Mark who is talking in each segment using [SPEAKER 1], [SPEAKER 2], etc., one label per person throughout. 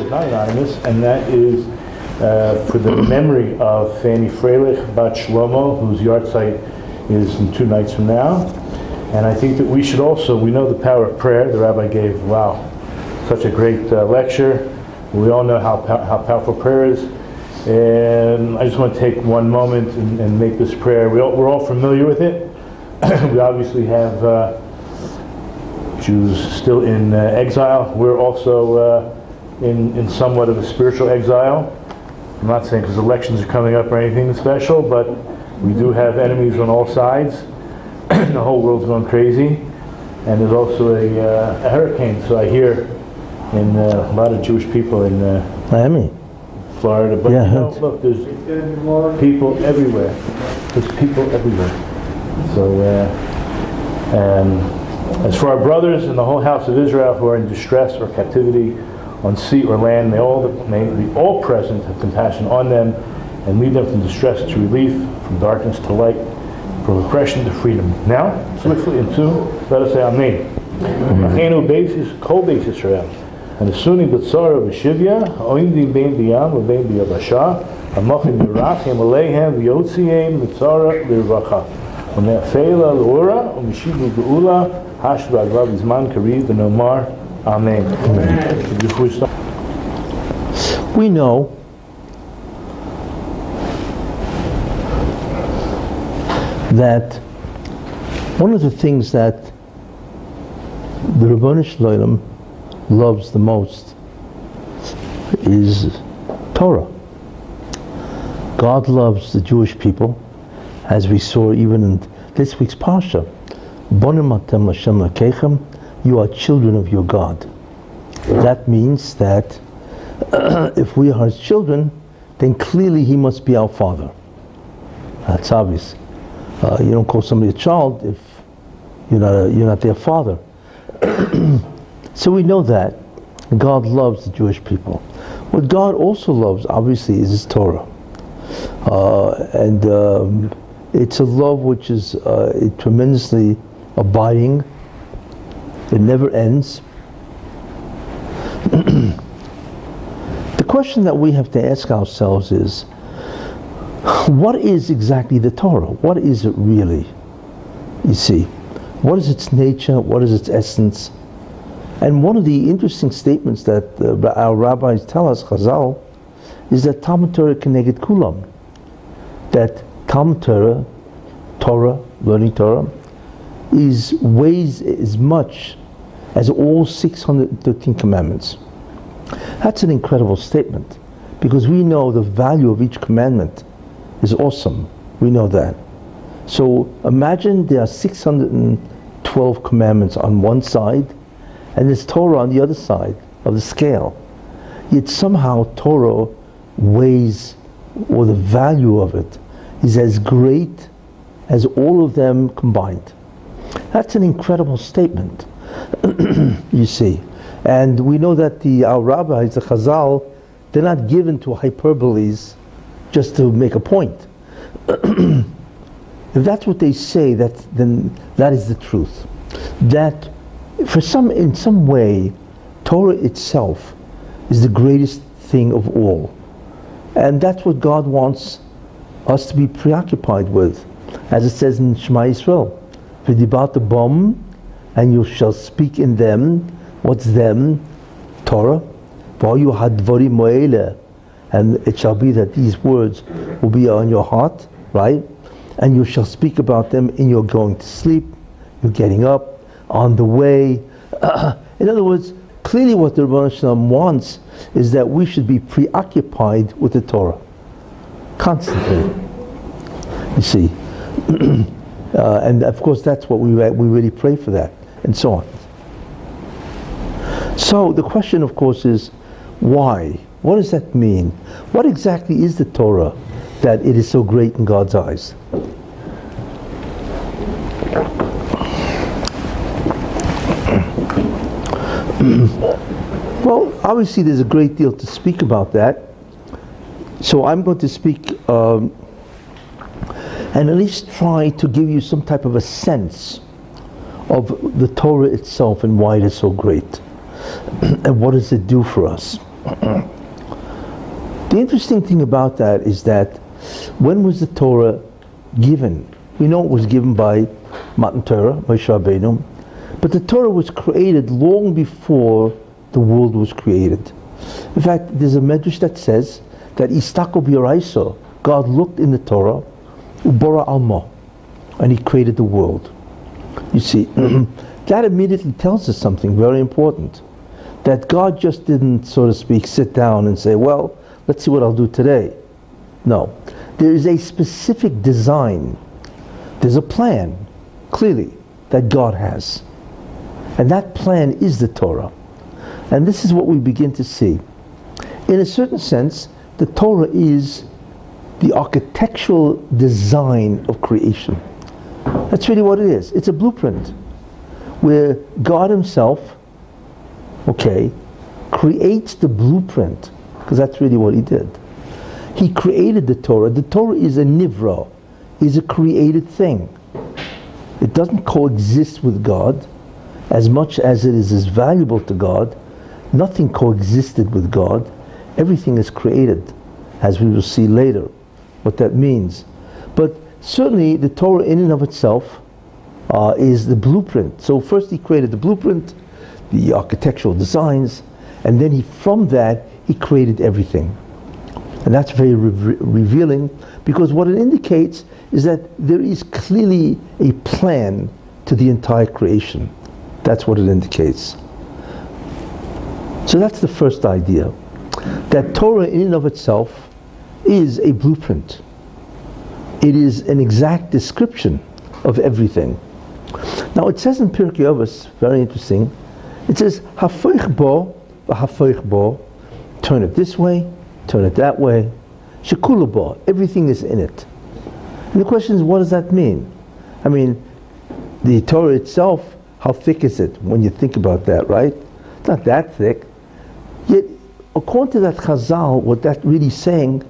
[SPEAKER 1] but not anonymous, and that is for the memory of Fanny Freilich Bat Shlomo, whose yahrzeit is in 2 nights from now. And I think that we should also, we know the power of prayer. The Rabbi gave, such a great lecture. We all know how powerful prayer is. And I just want to take one moment and make this prayer. We're all familiar with it. We obviously have Jews still in exile. We're also in somewhat of a spiritual exile. I'm not saying because elections are coming up or anything special, but we do have enemies on all sides. The whole world's going crazy. And there's also a hurricane. So I hear in a lot of Jewish people in
[SPEAKER 2] Miami,
[SPEAKER 1] Florida. But look, there's people everywhere. There's people everywhere. So as for our brothers in the whole house of Israel who are in distress or captivity on sea or land, may the all present have compassion on them and lead them from distress to relief, from darkness to light, from oppression to freedom. Now, swiftly and soon, let us say Amen. Achenu basis, kol beis Yisrael, and Sunni b'tzara v'shivya, oimdim bein b'yam v'bein b'yabasha, hamachim yirachem aleihem v'yotzihem b'tzara l'rvacha, v'me'afeila l'ora, v'mishibu ge'ula, hashdu aglav izman kariv v'nomar Amen.
[SPEAKER 2] We know that one of the things that the Ribbono Shel Olam loves the most is Torah. God loves the Jewish people, as we saw even in this week's Parsha. Bonim atem Hashem Lakechem, you are children of your God. That means that if we are His children, then clearly He must be our Father. That's obvious. You don't call somebody a child if you're not their father. So we know that God loves the Jewish people. What God also loves, obviously, is His Torah, and it's a love which is tremendously abiding. It never ends. The question that we have to ask ourselves is, what is exactly the Torah? What is it really? You see, what is its nature? What is its essence? And one of the interesting statements that our rabbis tell us, Chazal, is that Talmud Torah keneged kulam. That Talmud Torah, learning Torah, weighs as much as all 613 commandments. That's an incredible statement, because we know the value of each commandment is awesome. We know that. So imagine there are 612 commandments on one side, and there's Torah on the other side of the scale. Yet somehow Torah weighs, or the value of it is as great as all of them combined. That's an incredible statement. You see. And we know that our rabbis, the Chazal, they're not given to hyperboles just to make a point. If that's what they say, then that is the truth. That in some way, Torah itself is the greatest thing of all. And that's what God wants us to be preoccupied with. As it says in Shema Yisrael, V'dibarta bom, and you shall speak in them. What's them? Torah. V'ayu hadvarim mo'ele, and it shall be that these words will be on your heart, right? And you shall speak about them in your going to sleep, you're getting up, on the way. In other words, clearly what the Ribbono Shel Olam wants is that we should be preoccupied with the Torah. Constantly. You see. And of course that's what we really pray for that, and so on. So the question, of course, is why? What does that mean? What exactly is the Torah that it is so great in God's eyes? Well, obviously there's a great deal to speak about that. So I'm going to speak and at least try to give you some type of a sense of the Torah itself and why it is so great. And what does it do for us? The interesting thing about that is that when was the Torah given? We know it was given by Matan Torah, Moshe Rabbeinu, but the Torah was created long before the world was created. In fact, there's a medrash that says that Istako b'Yoraiso, God looked in the Torah, Ubora Alma, and He created the world. You see, that immediately tells us something very important. That God just didn't, so to speak, sit down and say, well, let's see what I'll do today. No. There is a specific design. There's a plan, clearly, that God has. And that plan is the Torah. And this is what we begin to see. In a certain sense, the Torah is the architectural design of creation. That's really what it is. It's a blueprint where God Himself, creates the blueprint, because that's really what He did. He created the Torah. The Torah is a nivra, is a created thing. It doesn't coexist with God as much as it is as valuable to God. Nothing coexisted with God. Everything is created, as we will see later what that means. But certainly the Torah in and of itself is the blueprint. So first He created the blueprint, the architectural designs, and then from that He created everything. And that's very revealing, because what it indicates is that there is clearly a plan to the entire creation. That's what it indicates. So that's the first idea, that Torah in and of itself is a blueprint. It is an exact description of everything. Now it says in Pirkei Avos, very interesting, it says, Hafoich bo, v'hafoich bo, turn it this way, turn it that way, shekula bo, everything is in it. And the question is, what does that mean? I mean, the Torah itself, how thick is it when you think about that, right? It's not that thick. Yet, according to that Chazal, what that's really saying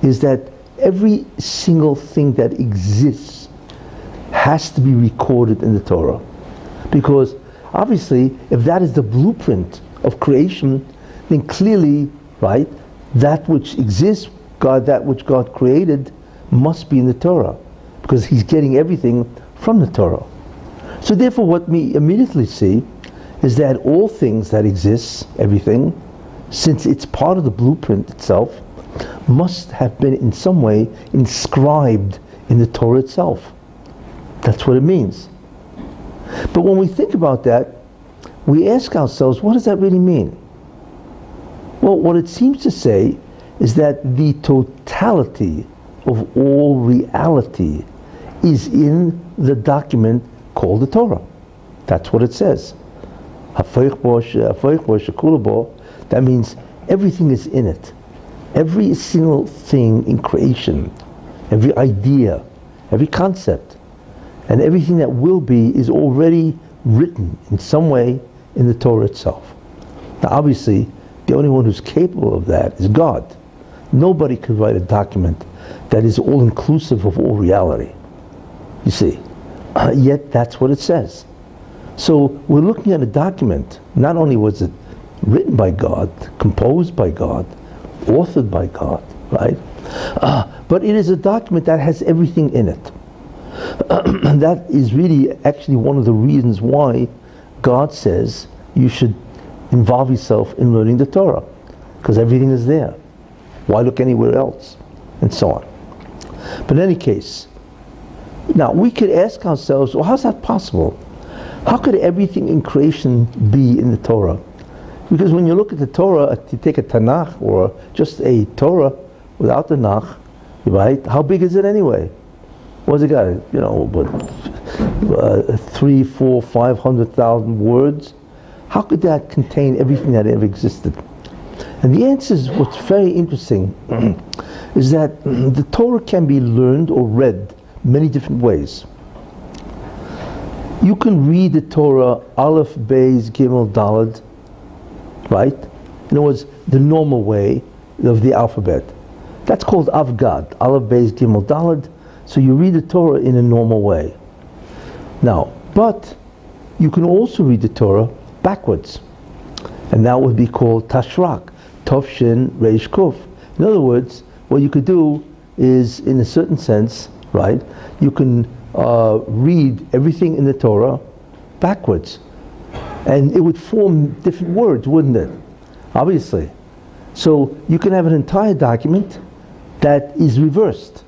[SPEAKER 2] is that every single thing that exists has to be recorded in the Torah. Because obviously, if that is the blueprint of creation, then clearly, right, that which exists, that which God created, must be in the Torah, because He's getting everything from the Torah. So therefore what we immediately see is that all things that exist, everything, since it's part of the blueprint itself, must have been in some way inscribed in the Torah itself. That's what it means. But when we think about that, we ask ourselves, what does that really mean? Well, what it seems to say is that the totality of all reality is in the document called the Torah. That's what it says. That means everything is in it. Every single thing in creation, every idea, every concept, and everything that will be is already written in some way in the Torah itself. Now obviously, the only one who's capable of that is God. Nobody could write a document that is all-inclusive of all reality. You see, yet that's what it says. So we're looking at a document, not only was it written by God, composed by God, authored by God, right? But it is a document that has everything in it. And that is really actually one of the reasons why God says you should involve yourself in learning the Torah, because everything is there. Why look anywhere else? And so on. But in any case, now we could ask ourselves, well, how's that possible? How could everything in creation be in the Torah? Because when you look at the Torah, you take a Tanakh or just a Torah without the Tanakh, right? How big is it anyway? What's it got? 3, 4, 500,000 words? How could that contain everything that ever existed? And the answer is, what's very interesting is that the Torah can be learned or read many different ways. You can read the Torah Aleph, Beis, Gimel, Daled, right? In other words, the normal way of the alphabet. That's called Avgad, Aleph, Beis, Gimel, Daled. So you read the Torah in a normal way. Now, but you can also read the Torah backwards. And that would be called Tashrak. Tov Shin Reish Kuf. In other words, what you could do is, in a certain sense, right, you can read everything in the Torah backwards. And it would form different words, wouldn't it? Obviously. So you can have an entire document that is reversed,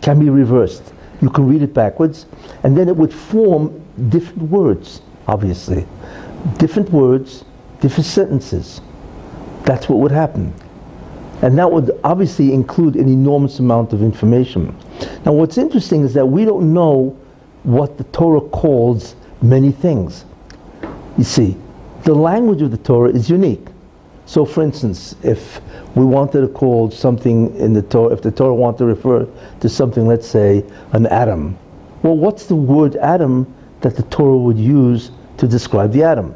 [SPEAKER 2] can be reversed. You can read it backwards, and then it would form different words, obviously. Different words, different sentences. That's what would happen. And that would obviously include an enormous amount of information. Now what's interesting is that we don't know what the Torah calls many things. You see, the language of the Torah is unique. So for instance, if we wanted to call something in the Torah, if the Torah wanted to refer to something, let's say, an atom, well, what's the word atom that the Torah would use to describe the atom?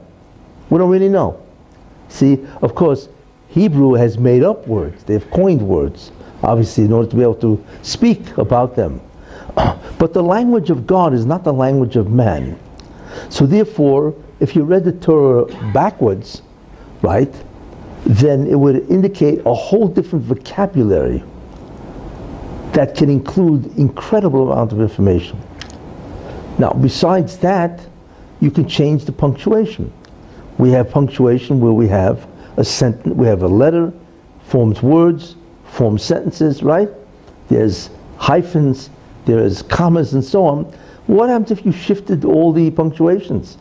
[SPEAKER 2] We don't really know. See, of course, Hebrew has made up words. They've coined words, obviously, in order to be able to speak about them. But the language of God is not the language of man. So therefore, if you read the Torah backwards, right, then it would indicate a whole different vocabulary that can include incredible amount of information. Now, besides that, you can change the punctuation. We have punctuation where we have a sentence, we have a letter, forms words, forms sentences, right? There's hyphens, there's commas and so on. What happens if you shifted all the punctuations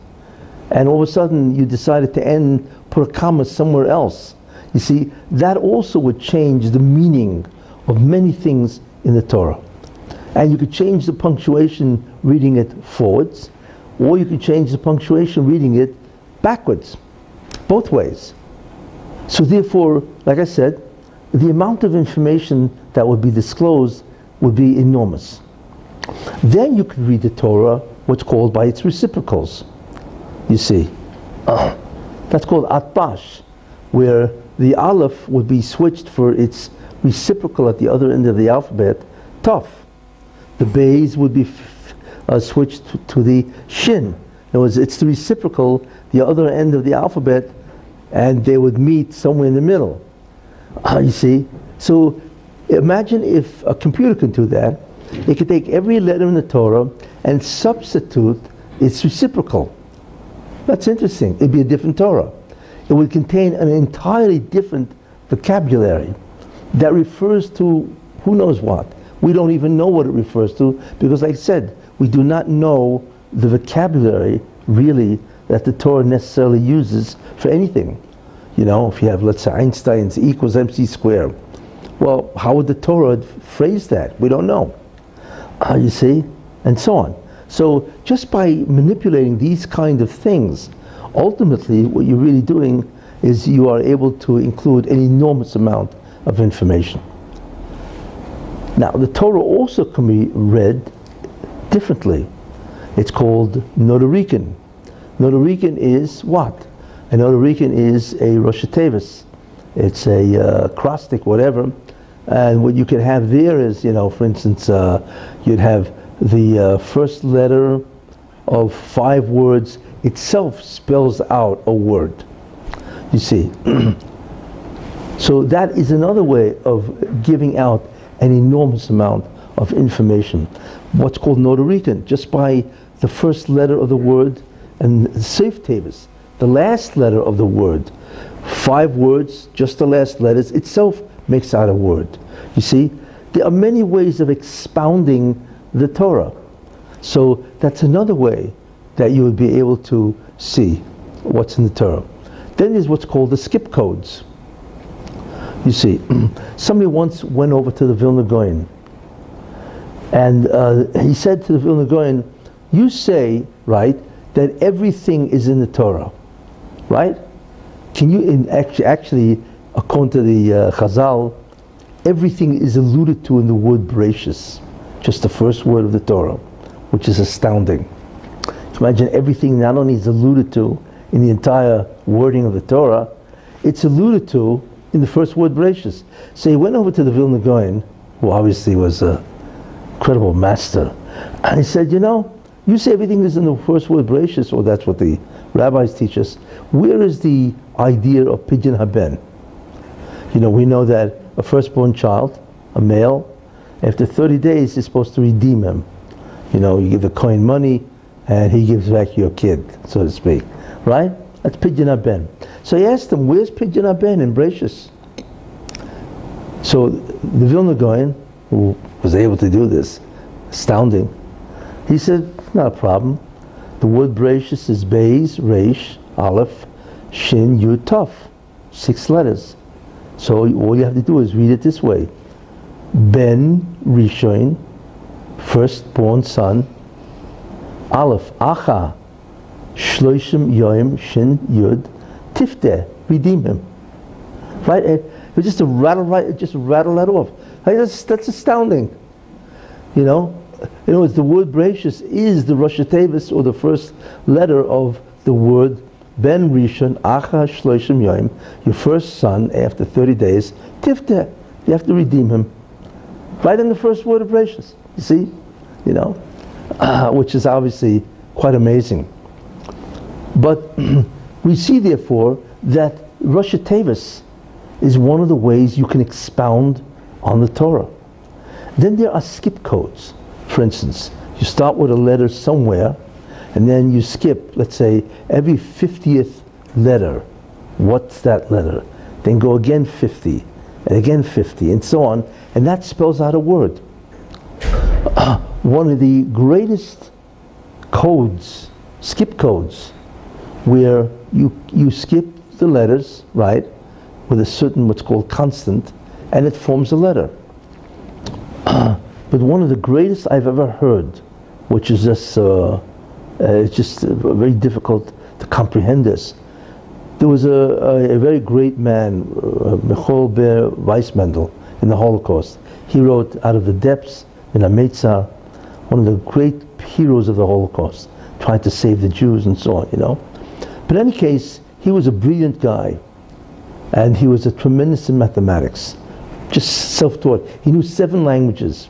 [SPEAKER 2] and all of a sudden you decided to put a comma somewhere else? You see, that also would change the meaning of many things in the Torah. And you could change the punctuation reading it forwards, or you could change the punctuation reading it backwards, both ways. So therefore, like I said, the amount of information that would be disclosed would be enormous. Then you could read the Torah, what's called by its reciprocals. You see, that's called atbash, where the aleph would be switched for its reciprocal at the other end of the alphabet, taf. The bays would be switched to the shin. In other words, it's the reciprocal, the other end of the alphabet, and they would meet somewhere in the middle. You see? So imagine if a computer could do that. It could take every letter in the Torah and substitute its reciprocal. That's interesting. It'd be a different Torah. It would contain an entirely different vocabulary that refers to who knows what. We don't even know what it refers to because, like I said, we do not know the vocabulary really that the Torah necessarily uses for anything. You know, if you have, let's say, Einstein's E equals MC squared. Well, how would the Torah phrase that? We don't know. You see? And so on. So just by manipulating these kind of things, ultimately what you're really doing is you are able to include an enormous amount of information. Now, the Torah also can be read differently. It's called Nodarikan. Nodarikan is what? A Nodarikan is a Rosh Tevis. It's a acrostic, whatever. And what you can have there is, you know, for instance, you'd have the first letter of 5 words itself spells out a word. You see. So that is another way of giving out an enormous amount of information. What's called Nodarikan, just by the first letter of the word, and Seif Tevis, the last letter of the word. 5 words, just the last letters, itself makes out a word. You see, there are many ways of expounding the Torah. So that's another way that you would be able to see what's in the Torah. Then there's what's called the skip codes. You see, somebody once went over to the Vilna Gaon, and he said to the Vilna Gaon, you say, right, that everything is in the Torah, right? Can you, actually, according to the Chazal, everything is alluded to in the word Bereshis, just the first word of the Torah, which is astounding. Imagine everything not only is alluded to in the entire wording of the Torah, it's alluded to in the first word Bereshis. So he went over to the Vilna Gaon, who obviously was a incredible master, and he said, you know, you say everything is in the first word Bereshis, or that's what the rabbis teach us. Where is the idea of Pidyon Haben? We know that a firstborn child, a male, after 30 days, you're supposed to redeem him. You give the coin money, and he gives back your kid, so to speak. Right? That's Pidyon Ben. So he asked him, where's Pidyon Ben in Bereshis? So the Vilna Gaon, who was able to do this, astounding, he said, not a problem. The word Bereshis is Beis, Reish, Aleph, Shin, Yud, Tov. 6 letters. So all you have to do is read it this way. Ben Rishon, firstborn son, Aleph, Acha, Shloishim Yoim, Shin, Yud, Tifteh, redeem him. Right? It was just a rattle that off. That's astounding. In other words, the word Bereshis is the Rosh Hashanah, or the first letter of the word Ben Rishon, Acha Shloishim Yoim, your first son after 30 days, Tifteh, you have to redeem him. Right in the first word of Bereshis. You see? Which is obviously quite amazing. But we see, therefore, that Rosh Hashanah is one of the ways you can expound on the Torah. Then there are skip codes. For instance, you start with a letter somewhere, and then you skip, let's say, every 50th letter. What's that letter? Then go again 50, and again 50, and so on, and that spells out a word. One of the greatest codes, skip codes, where you skip the letters, right, with a certain what's called constant, and it forms a letter. But one of the greatest I've ever heard, which is just it's just very difficult to comprehend this. There was a very great man, Michal Ber Mendel, in the Holocaust. He wrote Out of the Depths in a Meitzar, one of the great heroes of the Holocaust, trying to save the Jews and so on, But in any case, he was a brilliant guy, and he was a tremendous in mathematics, just self-taught. He knew 7 languages,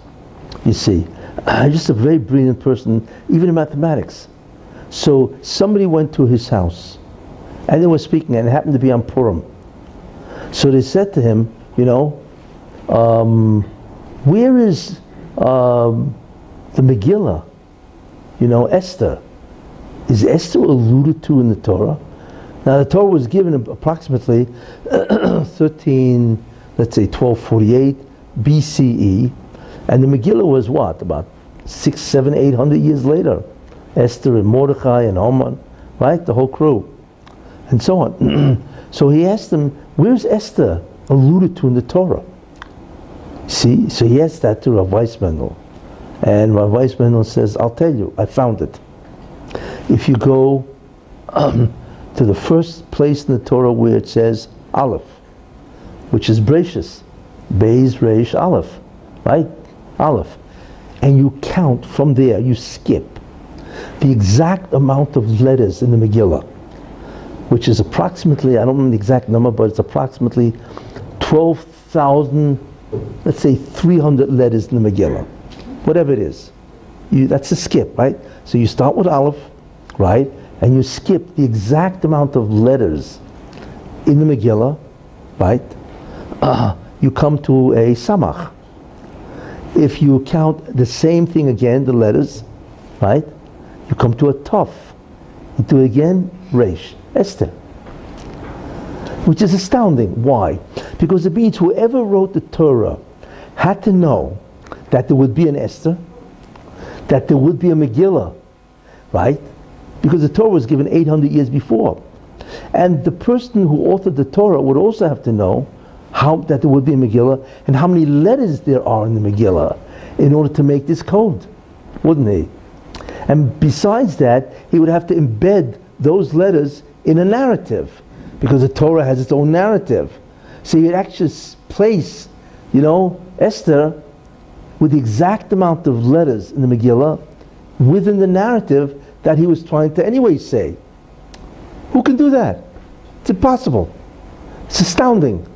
[SPEAKER 2] you see. Just a very brilliant person, even in mathematics. So somebody went to his house, and they were speaking, and it happened to be on Purim. So they said to him, where is the Megillah? Esther. Is Esther alluded to in the Torah? Now the Torah was given approximately 1248 BCE, and the Megillah was what? About 600, 700, 800 years later. Esther and Mordechai and Haman, right? The whole crew, and so on. So he asked them, where's Esther alluded to in the Torah? See, so he asked that to Rav Mendel, and Rav Mendel says, I'll tell you, I found it. If you go to the first place in the Torah where it says Aleph, which is Bereshis, Beis, Reish, Aleph, right? Aleph. And you count from there, you skip the exact amount of letters in the Megillah, which is approximately, I don't know the exact number, but it's approximately 12,000, let's say 300 letters in the Megillah. Whatever it is. That's a skip, right? So you start with Aleph, right? And you skip the exact amount of letters in the Megillah, right? You come to a Samach. If you count the same thing again, the letters, right? You come to a Tov. You do it again, Reish, Esther. Which is astounding. Why? Because it means whoever wrote the Torah had to know that there would be an Esther, that there would be a Megillah, right? Because the Torah was given 800 years before. And the person who authored the Torah would also have to know that there would be a Megillah and how many letters there are in the Megillah in order to make this code, wouldn't he? And besides that, he would have to embed those letters in a narrative, because the Torah has its own narrative. So you'd actually place, Esther with the exact amount of letters in the Megillah within the narrative that he was trying to anyway say. Who can do that? It's impossible. It's astounding.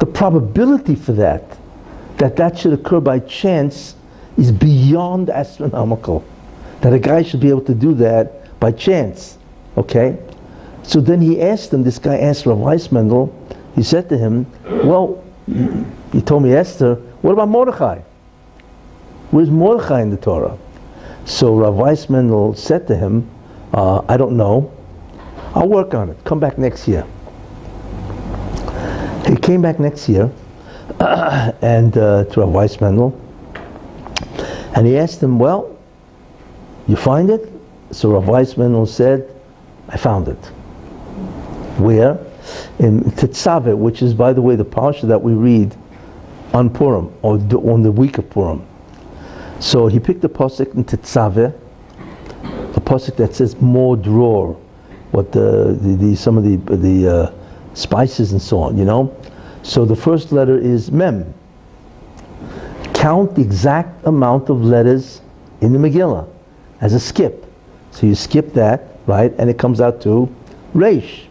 [SPEAKER 2] The probability for that should occur by chance, is beyond astronomical. That a guy should be able to do that by chance. Okay? So then he asked them, this guy asked Rav Mendel, he said to him, well, you told me Esther, what about Mordechai? Where's Mordechai in the Torah? So Rabbi Mendel said to him, I don't know. I'll work on it. Come back next year. He came back next year and to Rabbi Mendel, and he asked him, well, you find it? So Rabbi Mendel said, I found it. Where? In Tetzaveh, which is, by the way, the parsha that we read on Purim, or on the week of Purim. So he picked the pasuk in Tetzaveh, a pasuk that says more dror, what some of the spices and so on, you know. So the first letter is Mem. Count the exact amount of letters in the Megillah as a skip. So you skip that, right, and it comes out to Reish,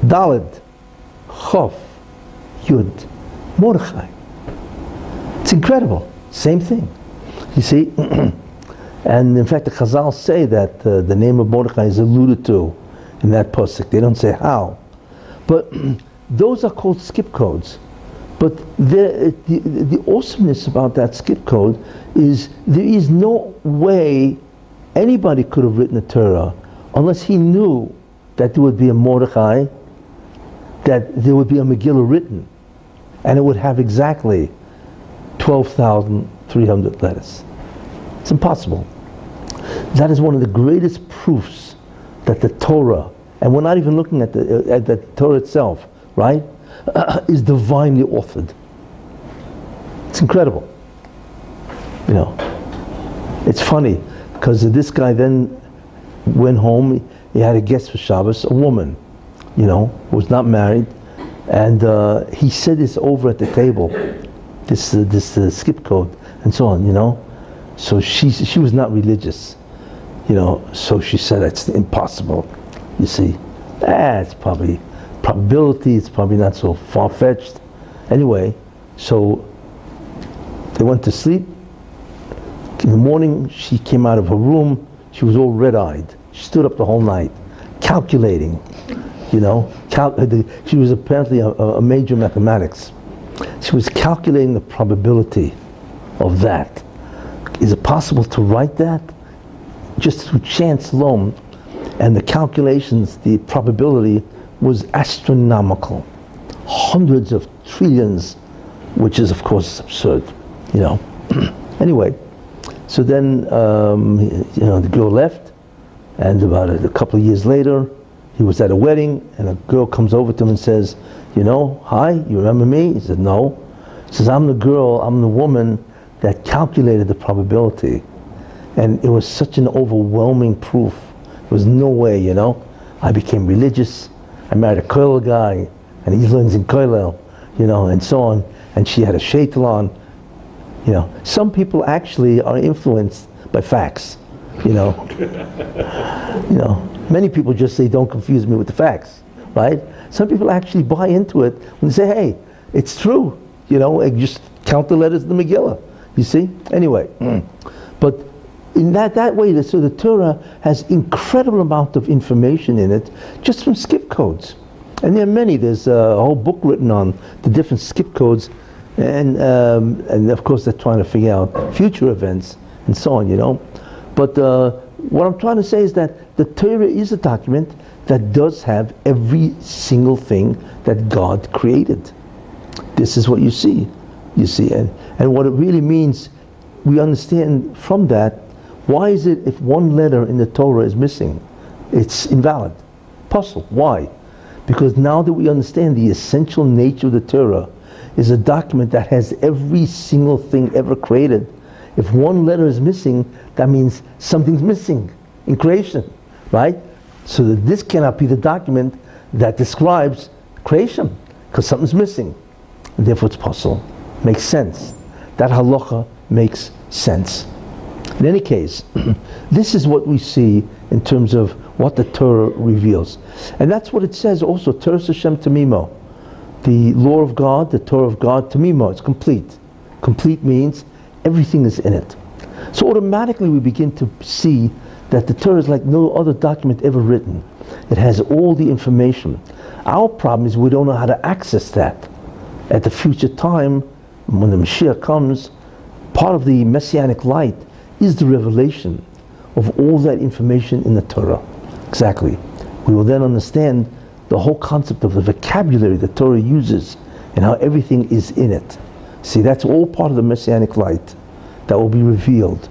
[SPEAKER 2] Daled, Chof, Yud, Mordechai. It's incredible. Same thing. You see? And in fact, the Chazal say that the name of Mordechai is alluded to in that pasuk. They don't say how. But those are called skip codes. But the awesomeness about that skip code is there is no way anybody could have written a Torah unless he knew that there would be a Mordechai, that there would be a Megillah written, and it would have exactly 12,300 letters. It's impossible. That is one of the greatest proofs that the Torah, and we're not even looking at the Torah itself, right, is divinely authored. It's incredible. You know, it's funny because this guy then went home. He had a guest for Shabbos, a woman, you know, who was not married, and he said this over at the table, this skip code and so on, you know. So she was not religious, you know. So she said it's impossible. You see, it's probably probability. It's probably not so far-fetched. Anyway, so they went to sleep. In the morning, she came out of her room. She was all red-eyed. She stood up the whole night, calculating. You know, she was apparently a major mathematics. She was calculating the probability of that. Is it possible to write that just through chance alone? And the calculations, the probability was astronomical, hundreds of trillions, which is of course absurd, you know. Anyway, so then you know, the girl left, and about a couple of years later, he was at a wedding, and a girl comes over to him and says, you know, hi, you remember me? He said, no. He says, I'm the girl, I'm the woman that calculated the probability. And it was such an overwhelming proof. There was no way, you know. I became religious. I married a kollel guy, and he learns in kollel, you know, and so on. And she had a sheitel on, you know. Some people actually are influenced by facts, you know. You know, many people just say, don't confuse me with the facts, right? Some people actually buy into it when they say, hey, it's true, you know, and just count the letters in the Megillah. You see? Anyway, but in that way, so the Torah has incredible amount of information in it just from skip codes. And there are many. There's a whole book written on the different skip codes, and of course they're trying to figure out future events and so on, you know. But what I'm trying to say is that the Torah is a document that does have every single thing that God created. This is what you see. You see, and what it really means, we understand from that, why is it if one letter in the Torah is missing, it's invalid? Puzzle. Why? Because now that we understand the essential nature of the Torah is a document that has every single thing ever created. If one letter is missing, that means something's missing in creation, right? So that this cannot be the document that describes creation, because something's missing. And therefore it's puzzle. Makes sense. That halacha makes sense. In any case, this is what we see in terms of what the Torah reveals. And that's what it says also, Torah Hashem Tamimo. The law of God, the Torah of God, Tamimo, it's complete. Complete means everything is in it. So automatically we begin to see that the Torah is like no other document ever written. It has all the information. Our problem is we don't know how to access that. At the future time, when the Mashiach comes, part of the Messianic light is the revelation of all that information in the Torah. Exactly. We will then understand the whole concept of the vocabulary the Torah uses and how everything is in it. See, that's all part of the Messianic light that will be revealed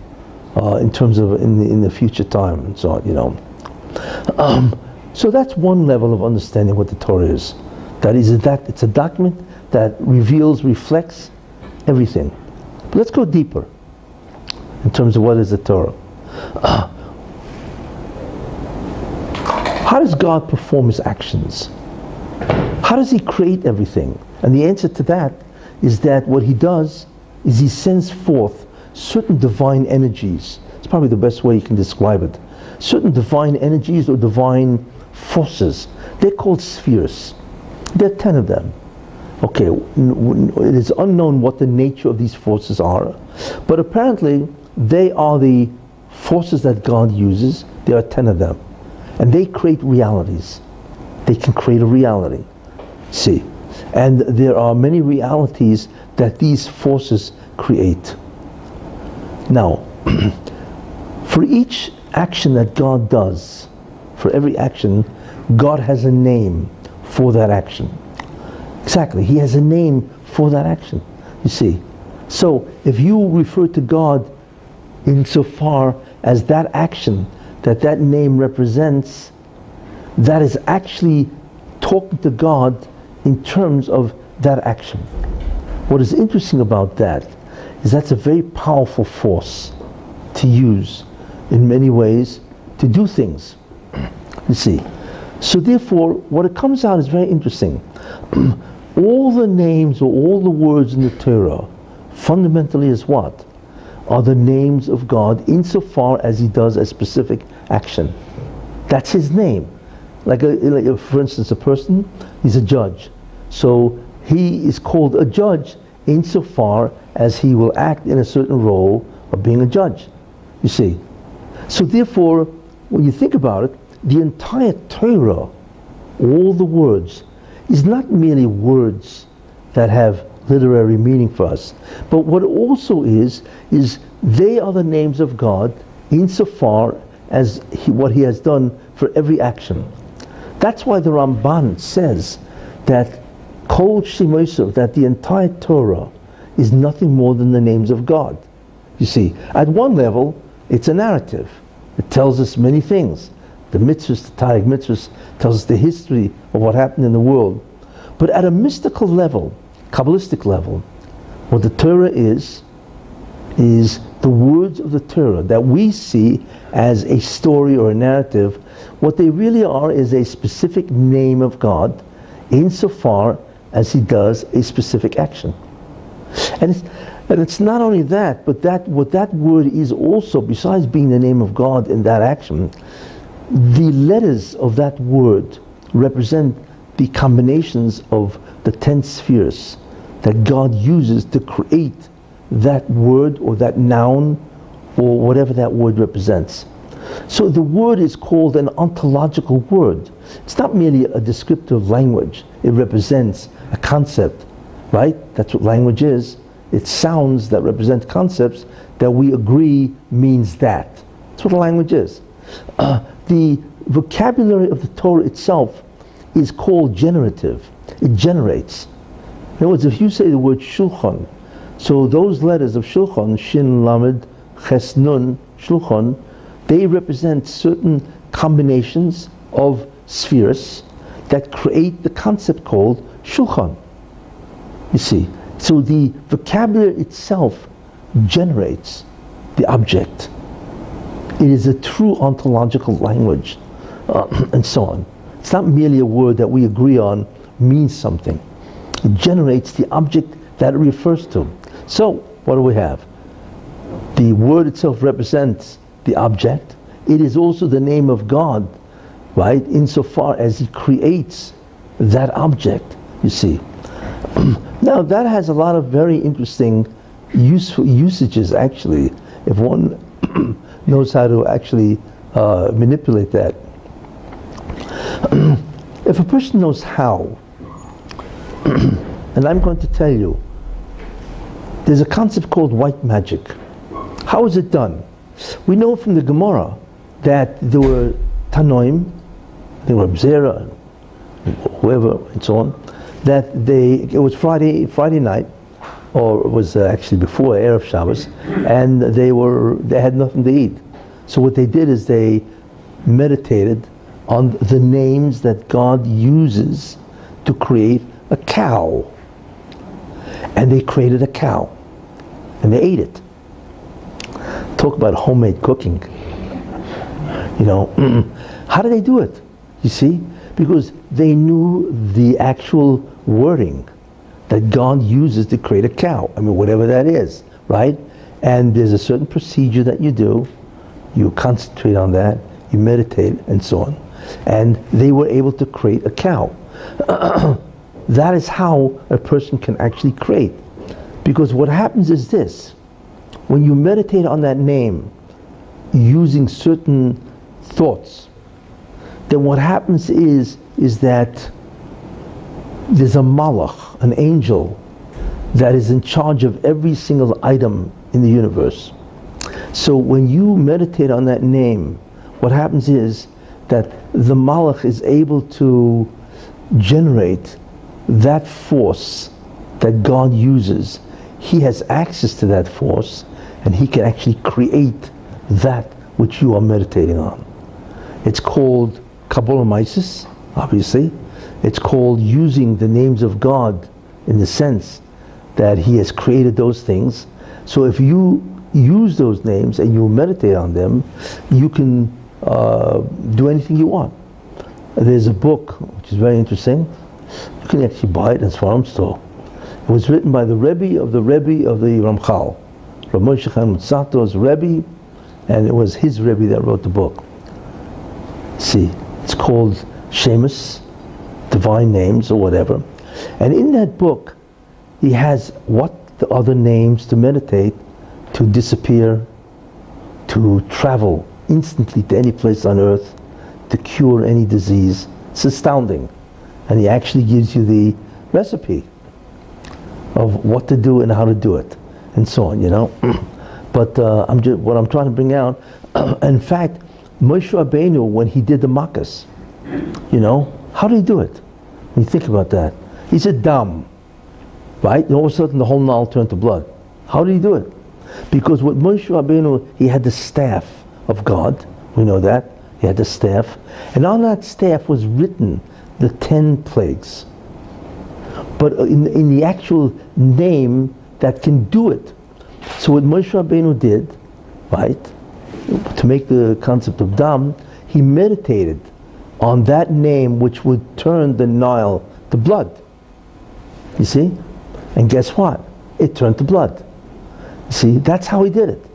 [SPEAKER 2] in terms of in the future time and so on, you know. So that's one level of understanding what the Torah is. That is that it's a document that reveals, reflects everything. But let's go deeper in terms of what is the Torah. How does God perform his actions? How does he create everything? And the answer to that is that what he does is he sends forth certain divine energies. It's probably the best way you can describe it. Certain divine energies or divine forces. They're called spheres. There are 10 of them. Okay, it is unknown what the nature of these forces are, but apparently they are the forces that God uses. There are 10 of them. And they create realities. They can create a reality. See. And there are many realities that these forces create. Now, for each action that God does, for every action, God has a name for that action. Exactly, he has a name for that action, you see. So, if you refer to God insofar as that action that name represents, that is actually talking to God in terms of that action. What is interesting about that is that's a very powerful force to use in many ways to do things. You see. So therefore, what it comes out is very interesting. All the names or all the words in the Torah fundamentally is what? Are the names of God insofar as he does a specific action. That's his name. Like for instance, a person, he's a judge. So he is called a judge insofar as he will act in a certain role of being a judge. You see. So therefore, when you think about it, the entire Torah, all the words, is not merely words that have literary meaning for us, but what also is they are the names of God insofar as what he has done for every action. That's why the Ramban says that Kol Shemosav, that the entire Torah is nothing more than the names of God. You see, at one level, it's a narrative. It tells us many things. The mitzvahs, the Torah mitzvahs, tells us the history of what happened in the world. But at a mystical level, Kabbalistic level, what the Torah is the words of the Torah that we see as a story or a narrative. What they really are is a specific name of God insofar as he does a specific action. And it's not only that, but what that word is also, besides being the name of God in that action, the letters of that word represent the combinations of the 10 spheres that God uses to create that word or that noun or whatever that word represents. So the word is called an ontological word. It's not merely a descriptive language. It represents a concept, right? That's what language is. It's sounds that represent concepts that we agree means that. That's what a language is. The vocabulary of the Torah itself is called generative. It generates. In other words, if you say the word shulchan, so those letters of shulchan, shin, lamed, ches, nun, shulchan, they represent certain combinations of spheres that create the concept called shulchan. You see, so the vocabulary itself generates the object. It is a true ontological language, and so on. It's not merely a word that we agree on means something. It generates the object that it refers to. So, what do we have? The word itself represents the object. It is also the name of God, right? Insofar as he creates that object, you see. Now, that has a lot of very interesting useful usages, actually, if one knows how to actually manipulate that. If a person knows how, and I'm going to tell you, there's a concept called white magic. How is it done? We know from the Gemara that there were Tanoim, there were Zera, whoever, and so on, that it was Friday night, or it was actually before Erev Shabbos, and they had nothing to eat. So what they did is they meditated on the names that God uses to create a cow. And they created a cow. And they ate it. Talk about homemade cooking. How did they do it? You see? Because they knew the actual wording that God uses to create a cow. I mean, whatever that is, right? And there's a certain procedure that you do. You concentrate on that. You meditate, and so on. And they were able to create a cow. That is how a person can actually create. Because what happens is this. When you meditate on that name, using certain thoughts, then what happens is that there's a malach, an angel, that is in charge of every single item in the universe. So when you meditate on that name, what happens is that the malach is able to generate that force that God uses. He has access to that force, and he can actually create that which you are meditating on. It's called Kabbalah Mises, obviously. It's called using the names of God in the sense that he has created those things. So if you use those names and you meditate on them, you can do anything you want. There's a book which is very interesting. You can actually buy it in Svarim store. It was written by the Rabbi of the Ramchal, Rav Moshe Chaim Luzzato's Rabbi, and it was his Rabbi that wrote the book. See, it's called Shemus, Divine Names or whatever. And in that book, he has what the other names to meditate, to disappear, to travel instantly to any place on earth, to cure any disease. It's astounding. And he actually gives you the recipe of what to do and how to do it, and so on, But what I'm trying to bring out, in fact, Moshe Rabbeinu, when he did the Makkos, how did he do it? When you think about that, he said dam, right? And all of a sudden the whole Nile turned to blood. How did he do it? Because with Moshe Rabbeinu, he had the staff of God. We know that. He had the staff. And on that staff was written the 10 plagues. But in the actual name that can do it. So what Moshe Rabbeinu did, right, to make the concept of dam, he meditated on that name which would turn the Nile to blood. You see? And guess what? It turned to blood. You see? That's how he did it.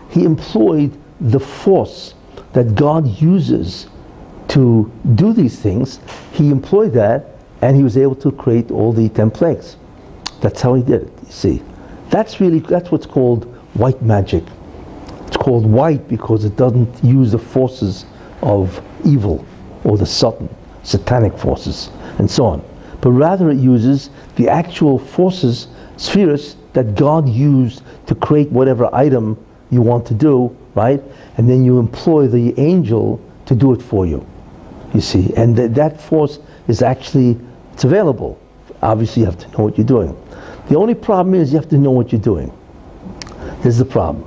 [SPEAKER 2] He employed the force that God uses to do these things. He employed that, and he was able to create all the 10 plagues. That's how he did it, you see. That's what's called white magic. It's called white because it doesn't use the forces of evil or the satanic forces, and so on. But rather it uses the actual forces, spheres, that God used to create whatever item you want to do, right? And then you employ the angel to do it for you, you see. And that force is actually, it's available. Obviously you have to know what you're doing. The only problem is you have to know what you're doing. This is the problem.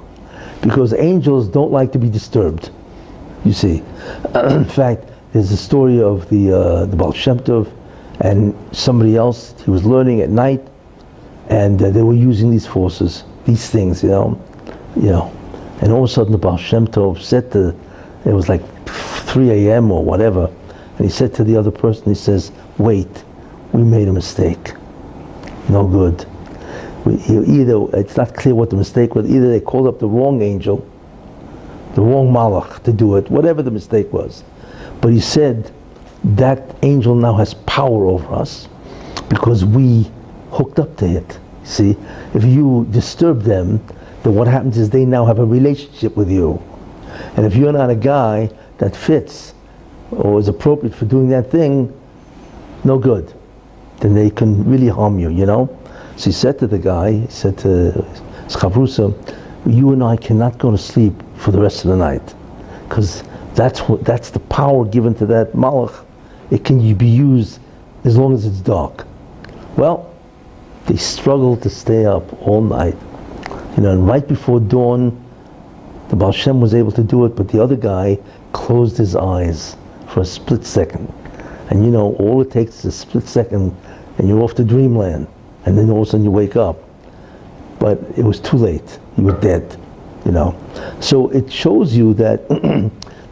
[SPEAKER 2] Because angels don't like to be disturbed, you see. In fact, there's a story of the Baal Shem Tov and somebody else. He was learning at night, and they were using these forces, these things, And all of a sudden the Baal Shem Tov said it was like 3 a.m. or whatever, and he said to the other person, he says, "Wait, we made a mistake. No good. Either it's not clear what the mistake was. Either they called up the wrong angel, the wrong malach to do it, whatever the mistake was. But he said that angel now has power over us because we hooked up to it. See, if you disturb them, then what happens is they now have a relationship with you. And if you're not a guy that fits or is appropriate for doing that thing, no good. Then they can really harm you, you know. So he said to the guy, he said to his chavrusa, you and I cannot go to sleep for the rest of the night, because that's the power given to that malach. It can be used as long as it's dark. Well, they struggled to stay up all night, you know, and right before dawn, the Baal Shem was able to do it, but the other guy closed his eyes for a split second. And you know, all it takes is a split second and you're off to dreamland, and then all of a sudden you wake up. But it was too late. You were dead, you know. So it shows you that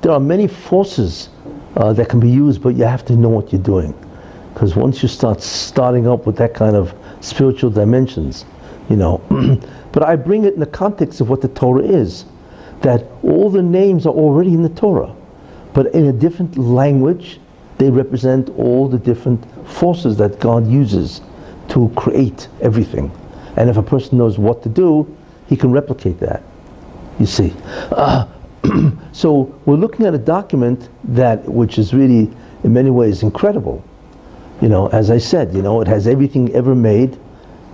[SPEAKER 2] there are many forces that can be used, but you have to know what you're doing. Because once you starting up with that kind of spiritual dimensions, you know. But I bring it in the context of what the Torah is, that all the names are already in the Torah, but in a different language. They represent all the different forces that God uses to create everything. And if a person knows what to do, he can replicate that, you see. So we're looking at a document which is really, in many ways, incredible. You know, as I said, you know, it has everything ever made.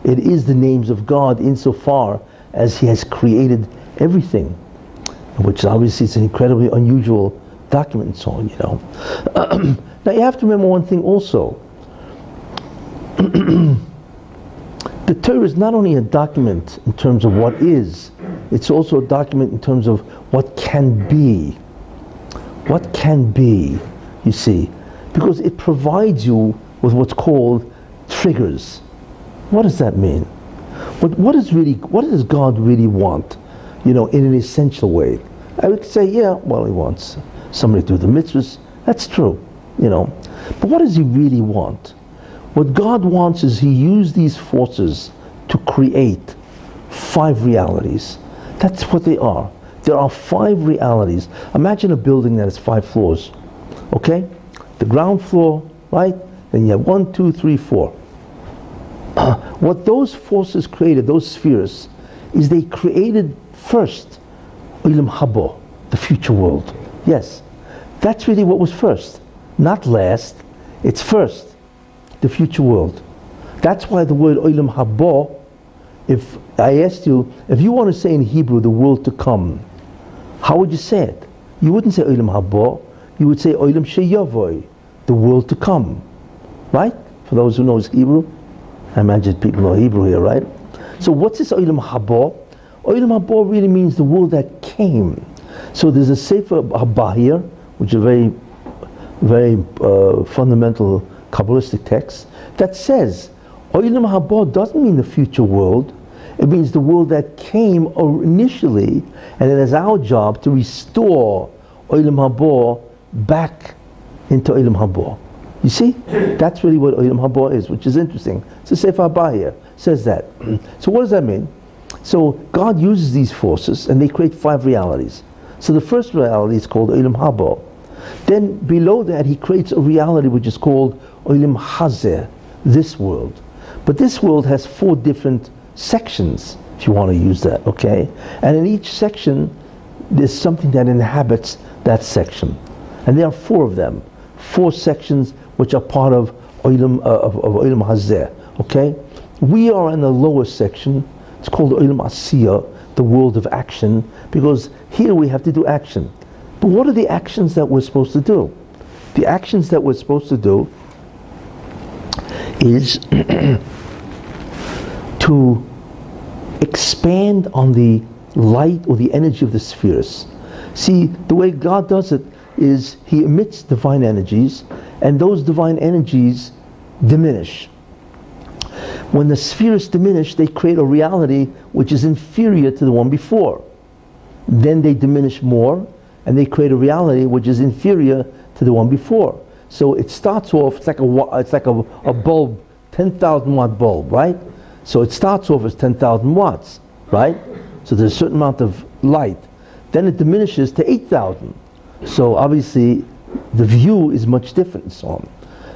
[SPEAKER 2] It is the names of God insofar as He has created everything, which obviously is an incredibly unusual document and so on, you know. Now you have to remember one thing also. The Torah is not only a document in terms of what is, it's also a document in terms of what can be. What can be, you see, because it provides you with what's called triggers. What does that mean? What does God really want, you know, in an essential way? I would say, yeah, well, He wants somebody to do the mitzvahs. That's true, you know. But what does He really want? What God wants is He used these forces to create 5 realities. That's what they are. There are 5 realities. Imagine a building that has 5 floors, okay? The ground floor, right? Then you have 1, 2, 3, 4. What those forces created, those spheres, is they created first Olam Haba, the future world. Yes, that's really what was first. Not last, it's first, the future world. That's why the word Olam Haba, if I asked you, if you want to say in Hebrew the world to come, how would you say it? You wouldn't say Olam Haba, you would say Olam Sheyavoy, the world to come. Right? For those who know Hebrew, I imagine people know Hebrew here, right? So what's this Olam Haba? Olam Haba really means the world that came. So there's a Sefer Haba here, which is a very, very fundamental Kabbalistic text, that says Olam Haba doesn't mean the future world. It means the world that came initially, and it is our job to restore Olam Haba back into Olam Haba. You see? That's really what Olam Haba is, which is interesting. It's a Sefer Haba here, says that. So what does that mean? So God uses these forces and they create 5 realities. So the first reality is called Olam Haba. Then below that He creates a reality which is called Olam Hazeh, this world. But this world has 4 different sections, if you want to use that, okay? And in each section there's something that inhabits that section. And there are 4 of them. 4 sections which are part of Olam Hazeh, okay? We are in the lower section. It's called Olam Asiyah, the world of action, because here we have to do action. But what are the actions that we're supposed to do? The actions that we're supposed to do is to expand on the light or the energy of the spheres. See, the way God does it is He emits divine energies, and those divine energies diminish. When the spheres diminish, they create a reality which is inferior to the one before. Then they diminish more, and they create a reality which is inferior to the one before. So it starts off, it's like a bulb, 10,000 watt bulb, right? So it starts off as 10,000 watts, right? So there's a certain amount of light. Then it diminishes to 8,000. So obviously the view is much different and so on.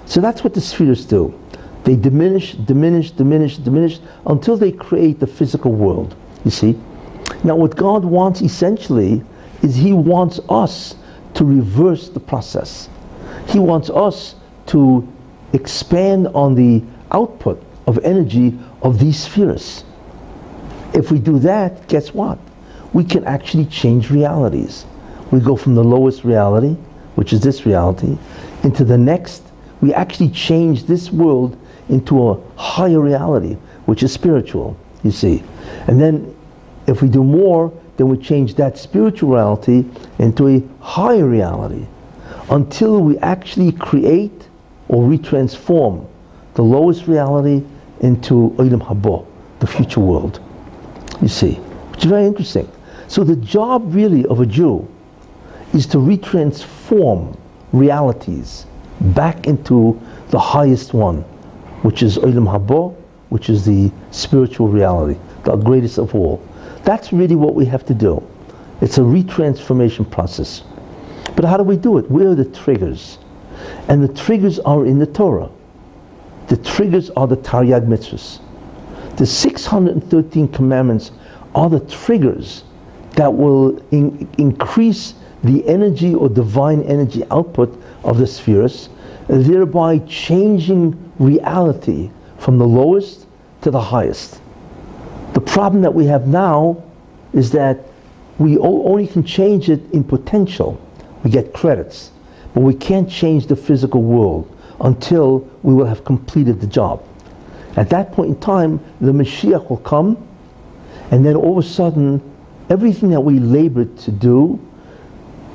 [SPEAKER 2] So that's what the spheres do. They diminish until they create the physical world, you see. Now what God wants essentially is He wants us to reverse the process. He wants us to expand on the output of energy of these spheres. If we do that, guess what? We can actually change realities. We go from the lowest reality, which is this reality, into the next. We actually change this world into a higher reality, which is spiritual, you see. And then if we do more, then we change that spiritual reality into a higher reality until we actually create or retransform the lowest reality into Olam Haba, the future world. You see, which is very interesting. So the job really of a Jew is to retransform realities back into the highest one, which is Olam Haba, which is the spiritual reality, the greatest of all. That's really what we have to do. It's a retransformation process. But how do we do it? Where are the triggers? And the triggers are in the Torah. The triggers are the Taryag mitzvahs. The 613 commandments are the triggers that will increase the energy or divine energy output of the spheres, thereby changing reality from the lowest to the highest. The problem that we have now is that we only can change it in potential. We get credits, but we can't change the physical world until we will have completed the job. At that point in time, the Mashiach will come, and then all of a sudden, everything that we labored to do,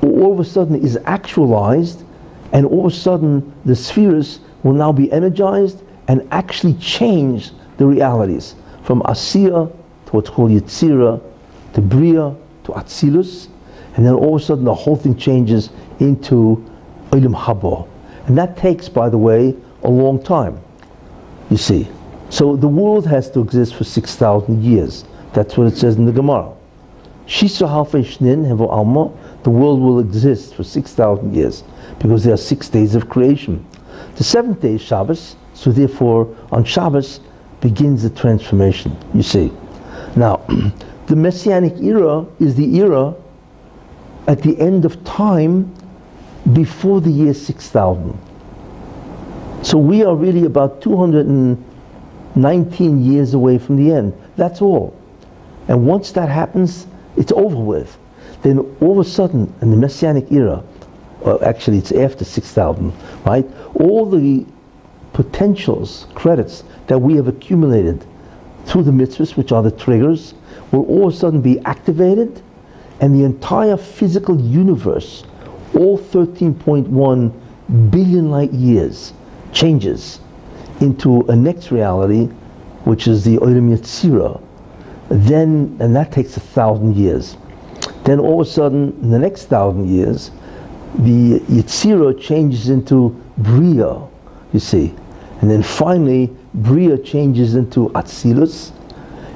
[SPEAKER 2] all of a sudden is actualized, and all of a sudden the spheres will now be energized and actually change the realities from Asiya to what's called Yetzira, to Bria, to Atzilus, and then all of a sudden the whole thing changes into Olam Haba. And that takes, by the way, a long time, you see. So the world has to exist for 6,000 years. That's what it says in the Gemara. Shisra halfei shnin hevo alma, the world will exist for 6,000 years because there are 6 days of creation. The 7th day is Shabbos, so therefore on Shabbos begins the transformation, you see. Now, the Messianic era is the era at the end of time before the year 6,000. So we are really about 219 years away from the end. That's all. And once that happens, it's over with. Then all of a sudden, in the Messianic era, well, actually it's after 6,000, right? All the potentials, credits that we have accumulated through the mitzvahs, which are the triggers, will all of a sudden be activated, and the entire physical universe, all 13.1 billion light years, changes into a next reality, which is the Olam Yetzira. Then, and that takes 1,000 years. Then all of a sudden, in the next 1,000 years, the Yetzira changes into Bria, you see. And then finally, Bria changes into Atzilus.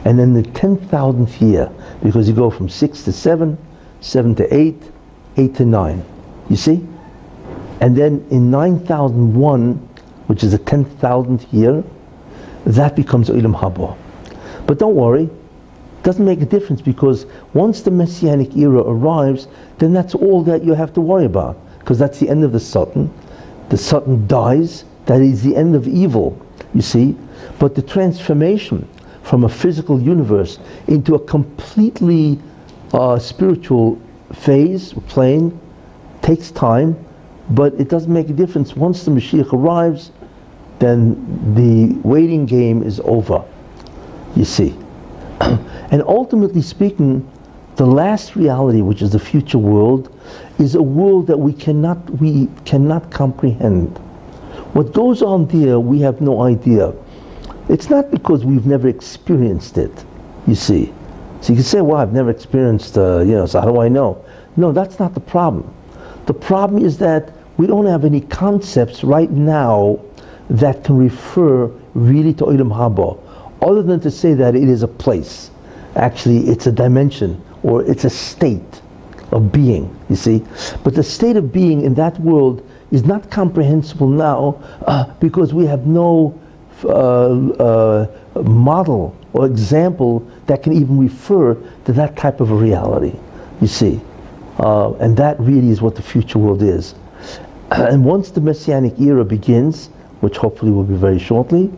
[SPEAKER 2] And then the 10,000th year, because you go from 6 to 7, 7 to 8, 8 to 9. You see? And then in 9,001, which is the 10,000th year, that becomes Olam Haba. But don't worry, it doesn't make a difference, because once the Messianic era arrives, then that's all that you have to worry about, because that's the end of the Satan. The Satan dies, that is the end of evil, you see. But the transformation from a physical universe into a completely spiritual phase, plane, takes time, but it doesn't make a difference. Once the Mashiach arrives, then the waiting game is over, you see. And ultimately speaking, the last reality, which is the future world, is a world that we cannot comprehend. What goes on there, we have no idea. It's not because we've never experienced it, you see. So you can say, well, I've never experienced, so how do I know? No, that's not the problem. The problem is that we don't have any concepts right now that can refer really to Olam Haba, other than to say that it is a place. Actually, it's a dimension, or it's a state of being, you see. But the state of being in that world is not comprehensible now because we have no model or example that can even refer to that type of a reality, you see. And that really is what the future world is. And once the Messianic era begins, which hopefully will be very shortly,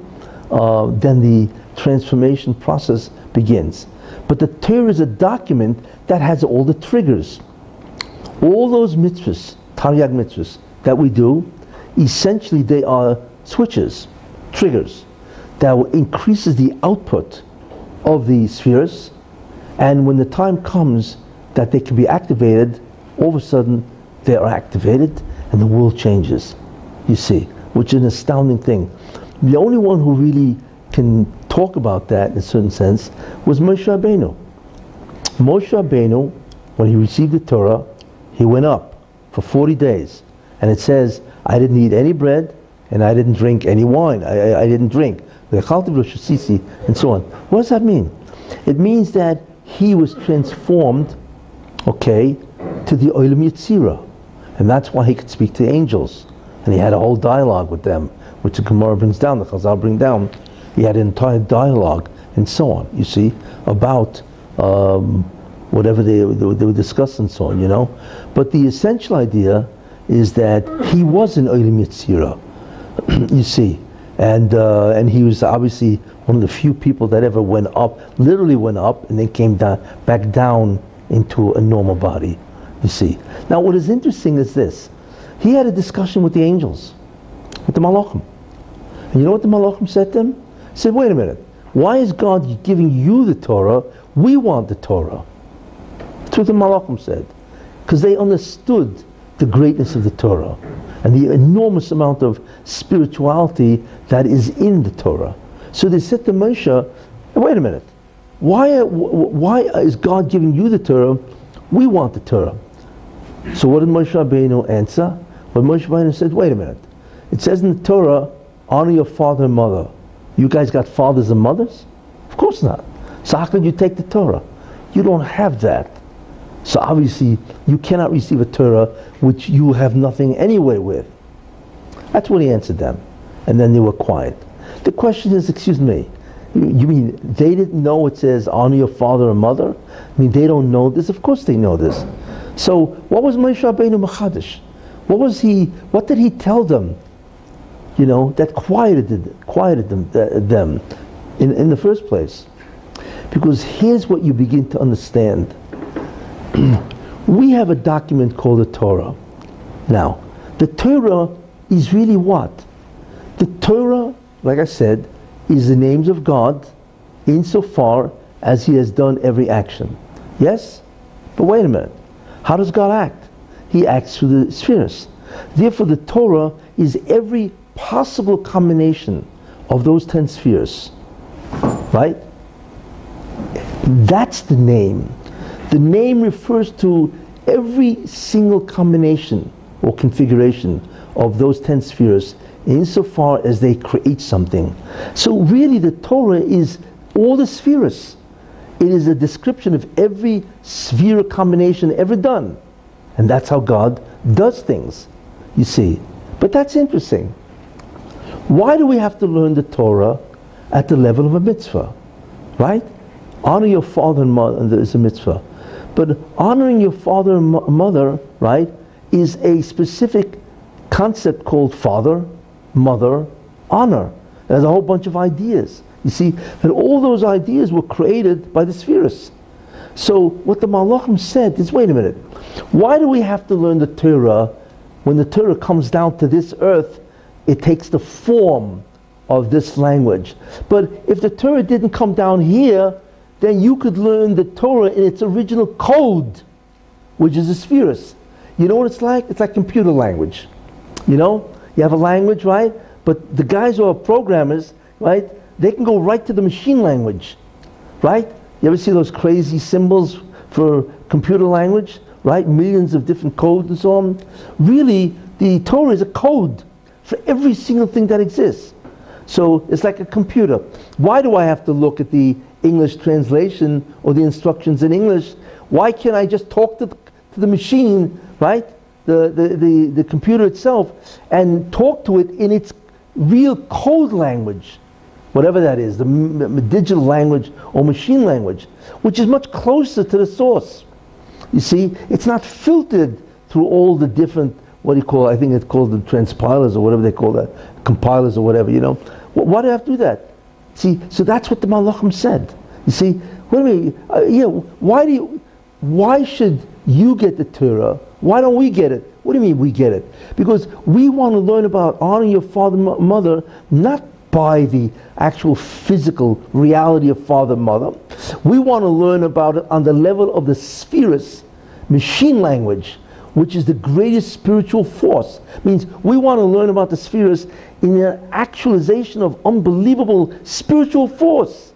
[SPEAKER 2] then the transformation process begins. But the Torah is a document that has all the triggers. All those mitzvahs, Taryag mitzvahs, that we do, essentially they are switches, triggers, that increases the output of the spheres, and when the time comes that they can be activated, all of a sudden they are activated and the world changes, you see, which is an astounding thing. The only one who really can talk about that in a certain sense was Moshe Rabbeinu. Moshe Rabbeinu, when he received the Torah, he went up for 40 days. And it says, I didn't eat any bread and I didn't drink any wine. I didn't drink. And so on. What does that mean? It means that he was transformed, okay, to the Olam Yetzirah. And that's why he could speak to angels. And he had a whole dialogue with them, which the Gemara brings down, the Chazal bring down. He had an entire dialogue and so on, you see, about whatever they were discussing and so on, you know. But the essential idea is that he was an Olam Yetzirah, you see. And he was obviously one of the few people that ever went up, literally went up, and then came down, back down into a normal body, you see. Now what is interesting is this. He had a discussion with the angels, with the Malachim. And you know what the Malachim said to him? He said, wait a minute, why is God giving you the Torah? We want the Torah. That's what the Malachim said. Because they understood the greatness of the Torah and the enormous amount of spirituality that is in the Torah. So they said to Moshe, wait a minute, why is God giving you the Torah? We want the Torah. So what did Moshe Rabbeinu answer? Well, Moshe Rabbeinu said, wait a minute. It says in the Torah, honor your father and mother. You guys got fathers and mothers? Of course not. So how could you take the Torah? You don't have that. So obviously, you cannot receive a Torah which you have nothing anyway with. That's what he answered them. And then they were quiet. The question is, excuse me, you mean they didn't know it says honor your father and mother? I mean, they don't know this? Of course they know this. So what was Moshe Rabbeinu Machadish? What did he tell them, you know, that quieted them in the first place? Because here's what you begin to understand. We have a document called the Torah. Now, the Torah is really what? The Torah, like I said, is the names of God insofar as he has done every action. Yes? But wait a minute. How does God act? He acts through the spheres. Therefore, the Torah is every possible combination of those 10 spheres. Right? That's the name. The name refers to every single combination or configuration of those 10 spheres insofar as they create something. So really the Torah is all the spheres. It is a description of every sphere combination ever done. And that's how God does things, you see. But that's interesting. Why do we have to learn the Torah at the level of a mitzvah? Right? Honor your father and mother is a mitzvah. But honoring your father and mother, right, is a specific concept called father, mother, honor. There's a whole bunch of ideas. You see, and all those ideas were created by the spheres. So what the Malachim said is, wait a minute, why do we have to learn the Torah when the Torah comes down to this earth? It takes the form of this language. But if the Torah didn't come down here, then you could learn the Torah in its original code, which is the spheres. You know what it's like? It's like computer language. You know, you have a language, right? But the guys who are programmers, right, they can go right to the machine language, right? You ever see those crazy symbols for computer language, right? Millions of different codes and so on. Really, the Torah is a code for every single thing that exists. So it's like a computer. Why do I have to look at the English translation or the instructions in English? Why can't I just talk to the machine, right? The computer itself, and talk to it in its real code language, whatever that is, the digital language or machine language, which is much closer to the source. You see, it's not filtered through all the different what do you call, I think it's called the transpilers or whatever they call that, compilers or whatever, Why do I have to do that? See, so that's what the Malachim said. You see, wait a minute, why should you get the Torah? Why don't we get it? What do you mean we get it? Because we want to learn about honoring your father and mother, not by the actual physical reality of father and mother. We want to learn about it on the level of the spheres, machine language, which is the greatest spiritual force. Means we want to learn about the spheres in the actualization of unbelievable spiritual force.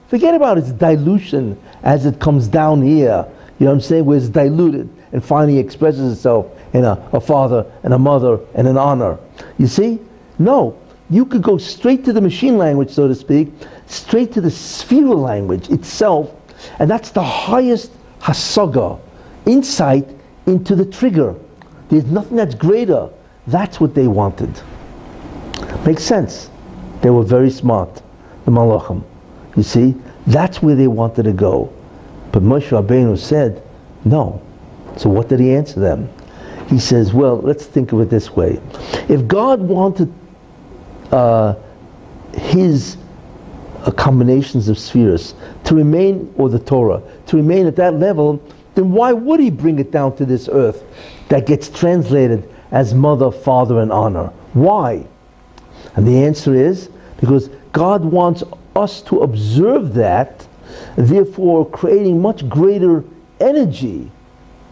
[SPEAKER 2] Forget about its dilution as it comes down here. You know what I'm saying? Where it's diluted and finally expresses itself in a father and a mother and an honor. You see? No. You could go straight to the machine language, so to speak, straight to the spheral language itself, and that's the highest hasaga, insight into the trigger. There's nothing that's greater. That's what they wanted. Makes sense. They were very smart, the Malachim. You see, that's where they wanted to go. But Moshe Rabbeinu said, no. So what did he answer them? He says, well, let's think of it this way. If God wanted his combinations of spheres to remain, or the Torah, to remain at that level, then why would he bring it down to this earth that gets translated as mother, father, and honor? Why? And the answer is because God wants us to observe that, therefore creating much greater energy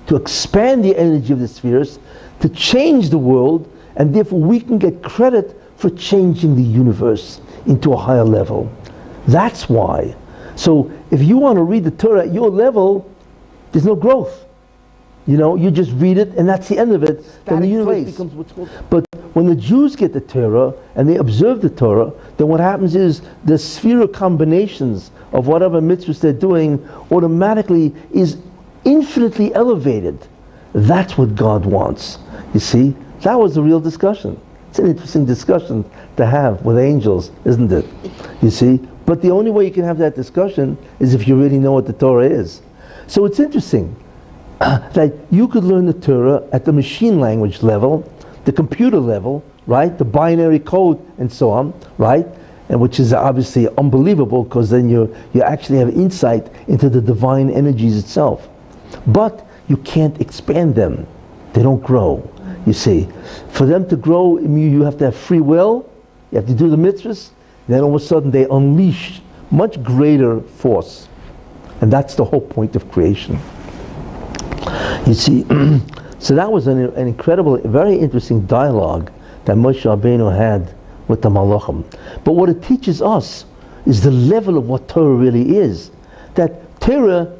[SPEAKER 2] to expand the energy of the spheres, to change the world, and therefore we can get credit for changing the universe into a higher level. That's why. So if you want to read the Torah at your level, there's no growth. You just read it and that's the end of it. Then the universe becomes what's called. But when the Jews get the Torah and they observe the Torah, then what happens is the sphere combinations of whatever mitzvahs they're doing automatically is infinitely elevated. That's what God wants. You see, that was the real discussion. It's an interesting discussion to have with angels, isn't it? You see? But the only way you can have that discussion is if you really know what the Torah is. So it's interesting that you could learn the Torah at the machine language level, the computer level, right? The binary code and so on, right? And which is obviously unbelievable because then you actually have insight into the divine energies itself. But you can't expand them. They don't grow. You see, for them to grow, you have to have free will, you have to do the mitzvahs, then all of a sudden they unleash much greater force. And that's the whole point of creation. You see, so that was an incredible, very interesting dialogue that Moshe Rabbeinu had with the Malachim. But what it teaches us is the level of what Torah really is. That Torah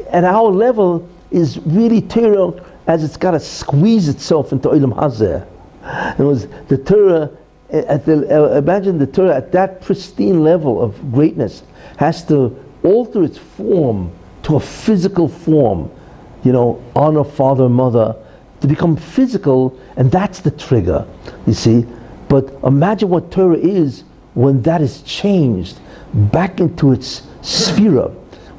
[SPEAKER 2] at our level is really Torah as it's got to squeeze itself into Olam Hazeh. It was the Torah, imagine the Torah at that pristine level of greatness has to alter its form to a physical form, honor father and mother, to become physical, and that's the trigger, you see. But imagine what Torah is when that is changed back into its sphere,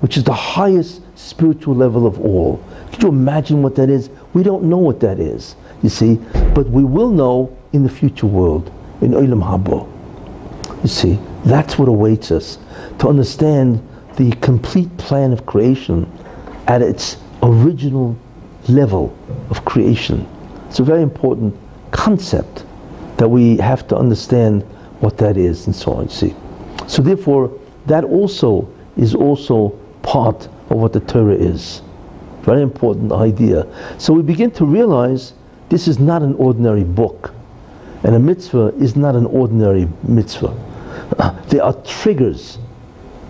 [SPEAKER 2] which is the highest spiritual level of all. Could you imagine what that is? We don't know what that is, you see, but we will know in the future world, in Olam Haba. You see, that's what awaits us, to understand the complete plan of creation at its original level of creation. It's a very important concept that we have to understand what that is and so on, you see. So therefore, that also is also part of what the Torah is. Very important idea. So we begin to realize this is not an ordinary book. And a mitzvah is not an ordinary mitzvah. There are triggers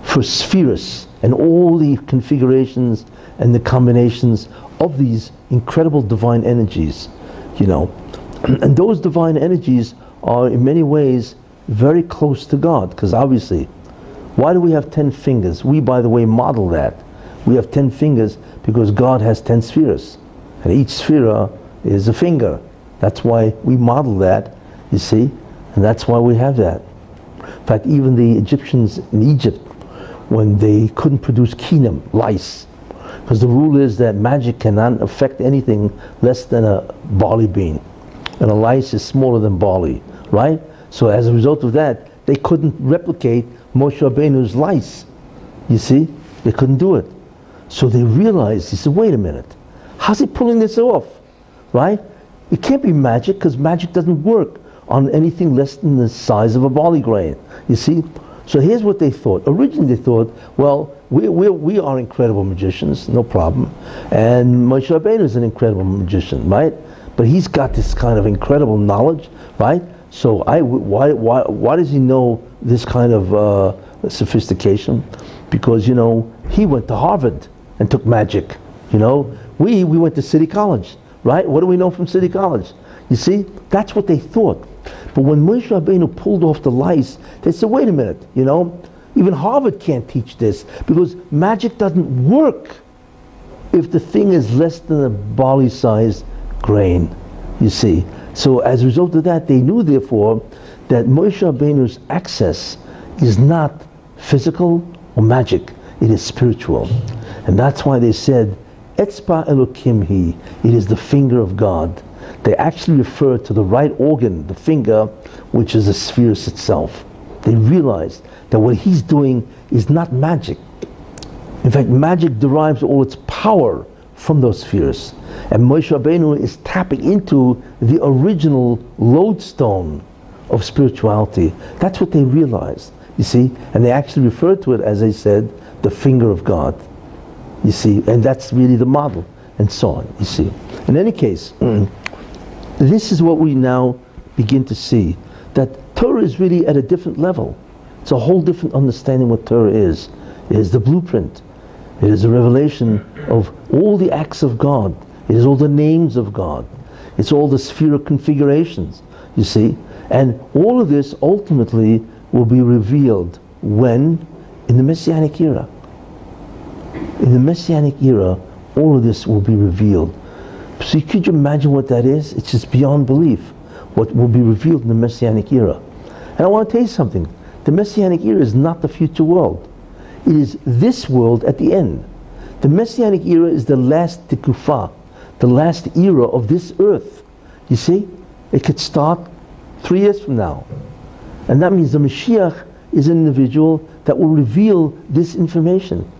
[SPEAKER 2] for spheres and all the configurations and the combinations of these incredible divine energies, And those divine energies are in many ways very close to God, because obviously, why do we have 10 fingers? We, by the way, model that. We have 10 fingers because God has 10 spheres. And each sphere is a finger. That's why we model that, you see? And that's why we have that. In fact, even the Egyptians in Egypt, when they couldn't produce kinim, lice, Because the rule is that magic cannot affect anything less than a barley bean. And a lice is smaller than barley, right? So as a result of that, they couldn't replicate Moshe Rabbeinu's lice. You see? They couldn't do it. So they realized, he said, wait a minute, how's he pulling this off? Right? It can't be magic, because magic doesn't work on anything less than the size of a barley grain. You see? So here's what they thought. Originally they thought, well, we are incredible magicians, no problem. And Moshe Rabbeinu is an incredible magician, right? But he's got this kind of incredible knowledge, right? So why does he know this kind of sophistication? Because, you know, he went to Harvard and took magic. You know, we went to City College, right? What do we know from City College? You see, that's what they thought. But when Moshe Rabbeinu pulled off the lice, they said, wait a minute, you know, even Harvard can't teach this, because magic doesn't work if the thing is less than a barley-sized grain, you see. So as a result of that, they knew, therefore, that Moshe Rabbeinu's access is not physical or magic, it is spiritual. And that's why they said, Etzba Elokim Hi, it is the finger of God. They actually refer to the right organ, the finger, which is the spheres itself. They realized that what he's doing is not magic. In fact, magic derives all its power from those spheres. And Moshe Rabbeinu is tapping into the original lodestone of spirituality. That's what they realized, you see. And they actually referred to it, as I said, the finger of God, you see. And that's really the model, and so on, you see. In any case, this is what we now begin to see, that Torah is really at a different level. It's a whole different understanding what Torah is. It is the blueprint. It is a revelation of all the acts of God. It is all the names of God. It's all the sphere configurations, you see. And all of this ultimately will be revealed when? In the Messianic era. In the Messianic era, all of this will be revealed. So could you imagine what that is? It's just beyond belief, what will be revealed in the Messianic era. And I want to tell you something. The Messianic era is not the future world. It is this world at the end. The Messianic era is the last tikufa, the last era of this earth. You see? It could start 3 years from now. And that means the Mashiach is an individual that will reveal this information.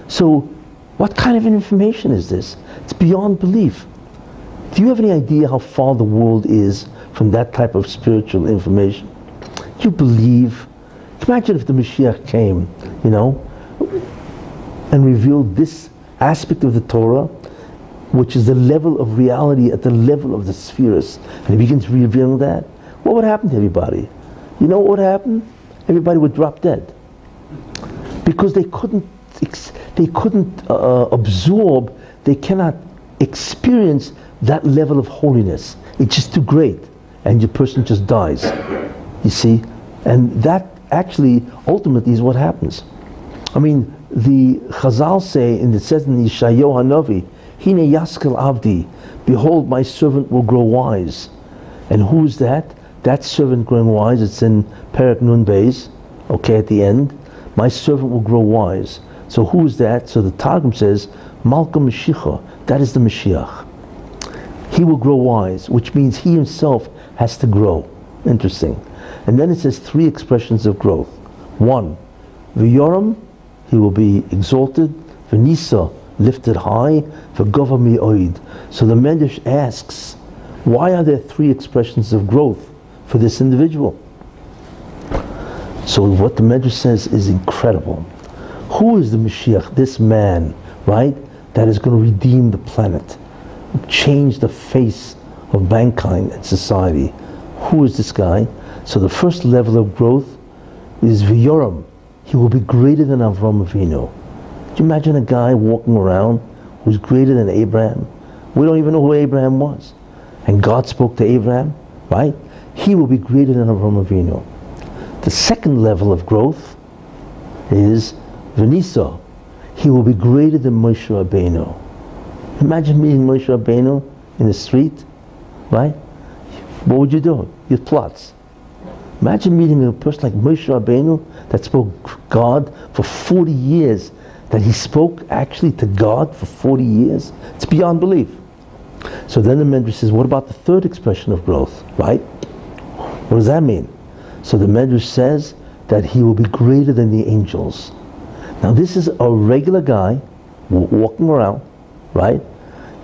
[SPEAKER 2] So, what kind of information is this? It's beyond belief. Do you have any idea how far the world is from that type of spiritual information? Do you believe? Imagine if the Mashiach came, you know, and revealed this aspect of the Torah, which is the level of reality at the level of the spheres, and he begins revealing that. What would happen to everybody? You know what would happen? Everybody would drop dead, because they couldn't absorb, they cannot experience that level of holiness. It's just too great, and your person just dies. You see, and that actually ultimately is what happens. I mean, the Chazal say, and it says in the Yeshayahu Hanavi, Hine Yaskel Avdi, behold, my servant will grow wise. And who is that? That servant growing wise. It's in Perek Nun Beis, okay, at the end. My servant will grow wise. So who is that? So the Targum says, Malka Mashiach, that is the Mashiach. He will grow wise, which means he himself has to grow. Interesting. And then it says 3 expressions of growth. 1, V'yoram, he will be exalted. V'nisa, lifted high. V'gova mi'oid. So the Medrash asks, why are there 3 expressions of growth for this individual? So what the Medrash says is incredible. Who is the Mashiach, this man, right, that is going to redeem the planet, change the face of mankind and society? Who is this guy? So the first level of growth is V'yoram. He will be greater than Avram Avinu. Can you imagine a guy walking around who's greater than Abraham? We don't even know who Abraham was. And God spoke to Abraham, right? He will be greater than Avram Avinu. The second level of growth is V'nisa. He will be greater than Moshe Rabbeinu. Imagine meeting Moshe Rabbeinu in the street, right? What would you do? You'd plots. Imagine meeting a person like Moshe Rabbeinu that spoke God for 40 years, that he spoke actually to God for 40 years? It's beyond belief. So then the Medrash says, what about the third expression of growth, right? What does that mean? So the Medrash says that he will be greater than the angels. Now this is a regular guy walking around, right?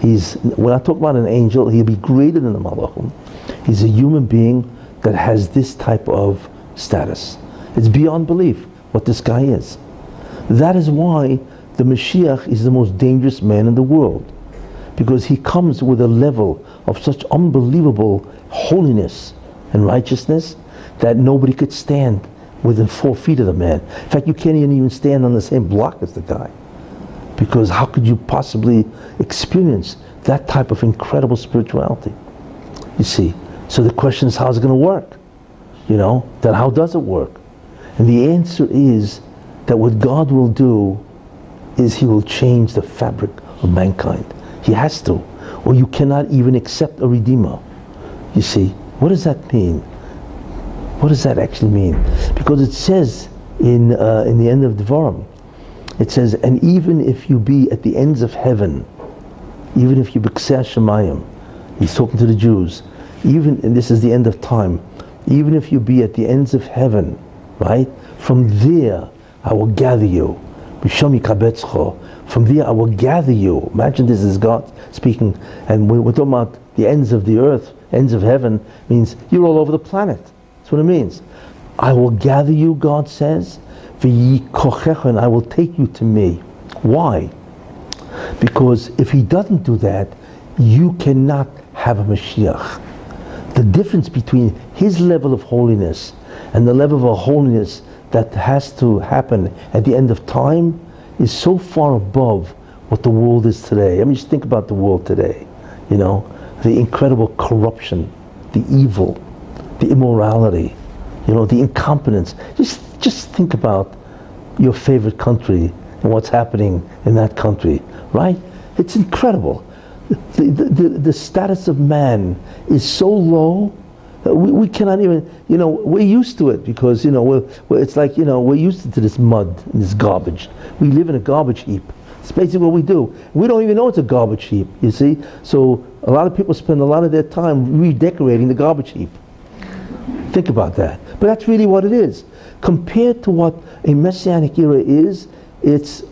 [SPEAKER 2] We're not talking about an angel, he'll be greater than the Malachim. He's a human being that has this type of status. It's beyond belief what this guy is. That is why the Mashiach is the most dangerous man in the world, because he comes with a level of such unbelievable holiness and righteousness that nobody could stand within 4 feet of the man. In fact, you can't even stand on the same block as the guy, because how could you possibly experience that type of incredible spirituality? You see, so the question is, how's it going to work? Then how does it work? And the answer is that what God will do is he will change the fabric of mankind. He has to, or you cannot even accept a redeemer. You see, what does that mean? What does that actually mean? Because it says in the end of Devarim, it says, and even if you be at the ends of heaven, even if you be Kseh Shemayim, he's talking to the Jews, and this is the end of time, even if you be at the ends of heaven, right? From there I will gather you. From there I will gather you. Imagine this is God speaking, and we're talking about the ends of the earth, ends of heaven, means you're all over the planet. That's what it means. I will gather you, God says, and I will take you to me. Why? Because if he doesn't do that, you cannot have a Mashiach. The difference between his level of holiness and the level of holiness that has to happen at the end of time is so far above what the world is today. I mean, just think about the world today. The incredible corruption, the evil, the immorality, the incompetence. Just think about your favorite country and what's happening in that country, right? It's incredible. The status of man is so low that we cannot even, we're used to it because, it's like, we're used to this mud and this garbage. We live in a garbage heap. It's basically what we do. We don't even know it's a garbage heap, you see? So a lot of people spend a lot of their time redecorating the garbage heap. Think about that. But that's really what it is. Compared to what a Messianic era is, it's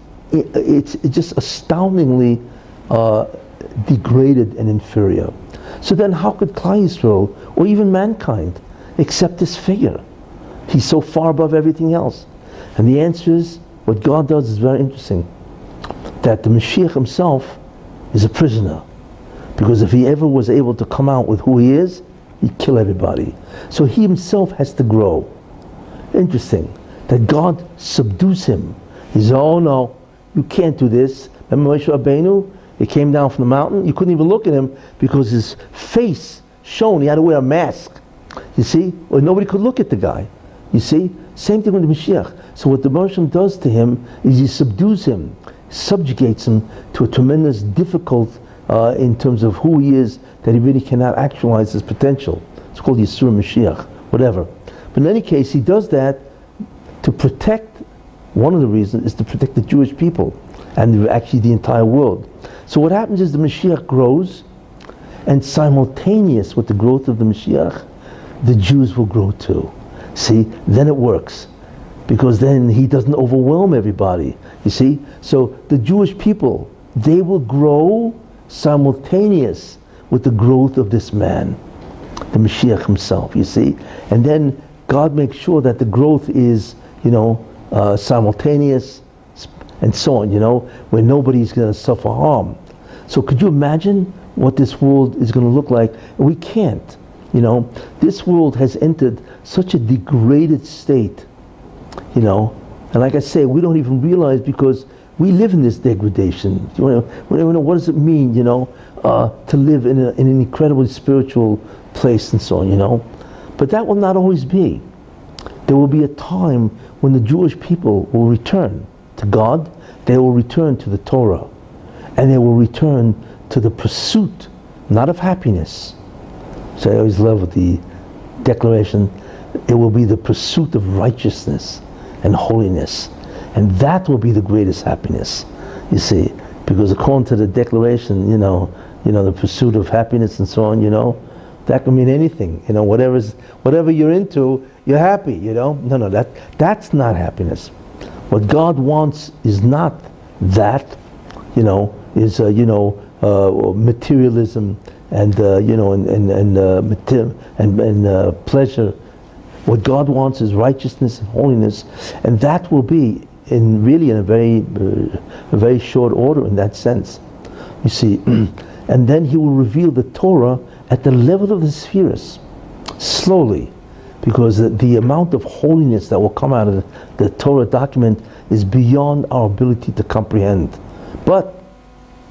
[SPEAKER 2] just astoundingly degraded and inferior. So then how could Klal Yisrael, or even mankind, accept this figure? He's so far above everything else. And the answer is, what God does is very interesting. That the Mashiach himself is a prisoner. Because if he ever was able to come out with who he is, he'd kill everybody. So he himself has to grow. Interesting. That God subdues him. He says, oh no, you can't do this. Remember Moshe Rabbeinu? He came down from the mountain. You couldn't even look at him because his face shone. He had to wear a mask. You see? Or nobody could look at the guy. You see? Same thing with the Mashiach. So what the Moshe does to him is he subdues him, subjugates him to a tremendous difficult in terms of who he is, that he really cannot actualize his potential. It's called Yisur Mashiach, whatever. But in any case, he does that to protect, one of the reasons is to protect the Jewish people and actually the entire world. So what happens is the Mashiach grows, and simultaneous with the growth of the Mashiach, the Jews will grow too. See, then it works. Because then he doesn't overwhelm everybody. You see? So the Jewish people, they will grow simultaneous with the growth of this man, the Mashiach himself, you see? And then God makes sure that the growth is, simultaneous, and so on, where nobody's going to suffer harm. So could you imagine what this world is going to look like? We can't. This world has entered such a degraded state, and like I say, we don't even realize because we live in this degradation. We don't know what does it mean, to live in an incredibly spiritual place and so on, But that will not always be. There will be a time when the Jewish people will return to God, they will return to the Torah, and they will return to the pursuit, not of happiness. So I always love the declaration, it will be the pursuit of righteousness and holiness. And that will be the greatest happiness, you see. Because according to the declaration, the pursuit of happiness and so on, that can mean anything. Whatever you're into, you're happy, No, that's not happiness. What God wants is not that, is materialism and pleasure. What God wants is righteousness and holiness, and that will be in a very short order in that sense. You see, and then He will reveal the Torah at the level of the spheres, slowly, because the amount of holiness that will come out of the Torah document is beyond our ability to comprehend. But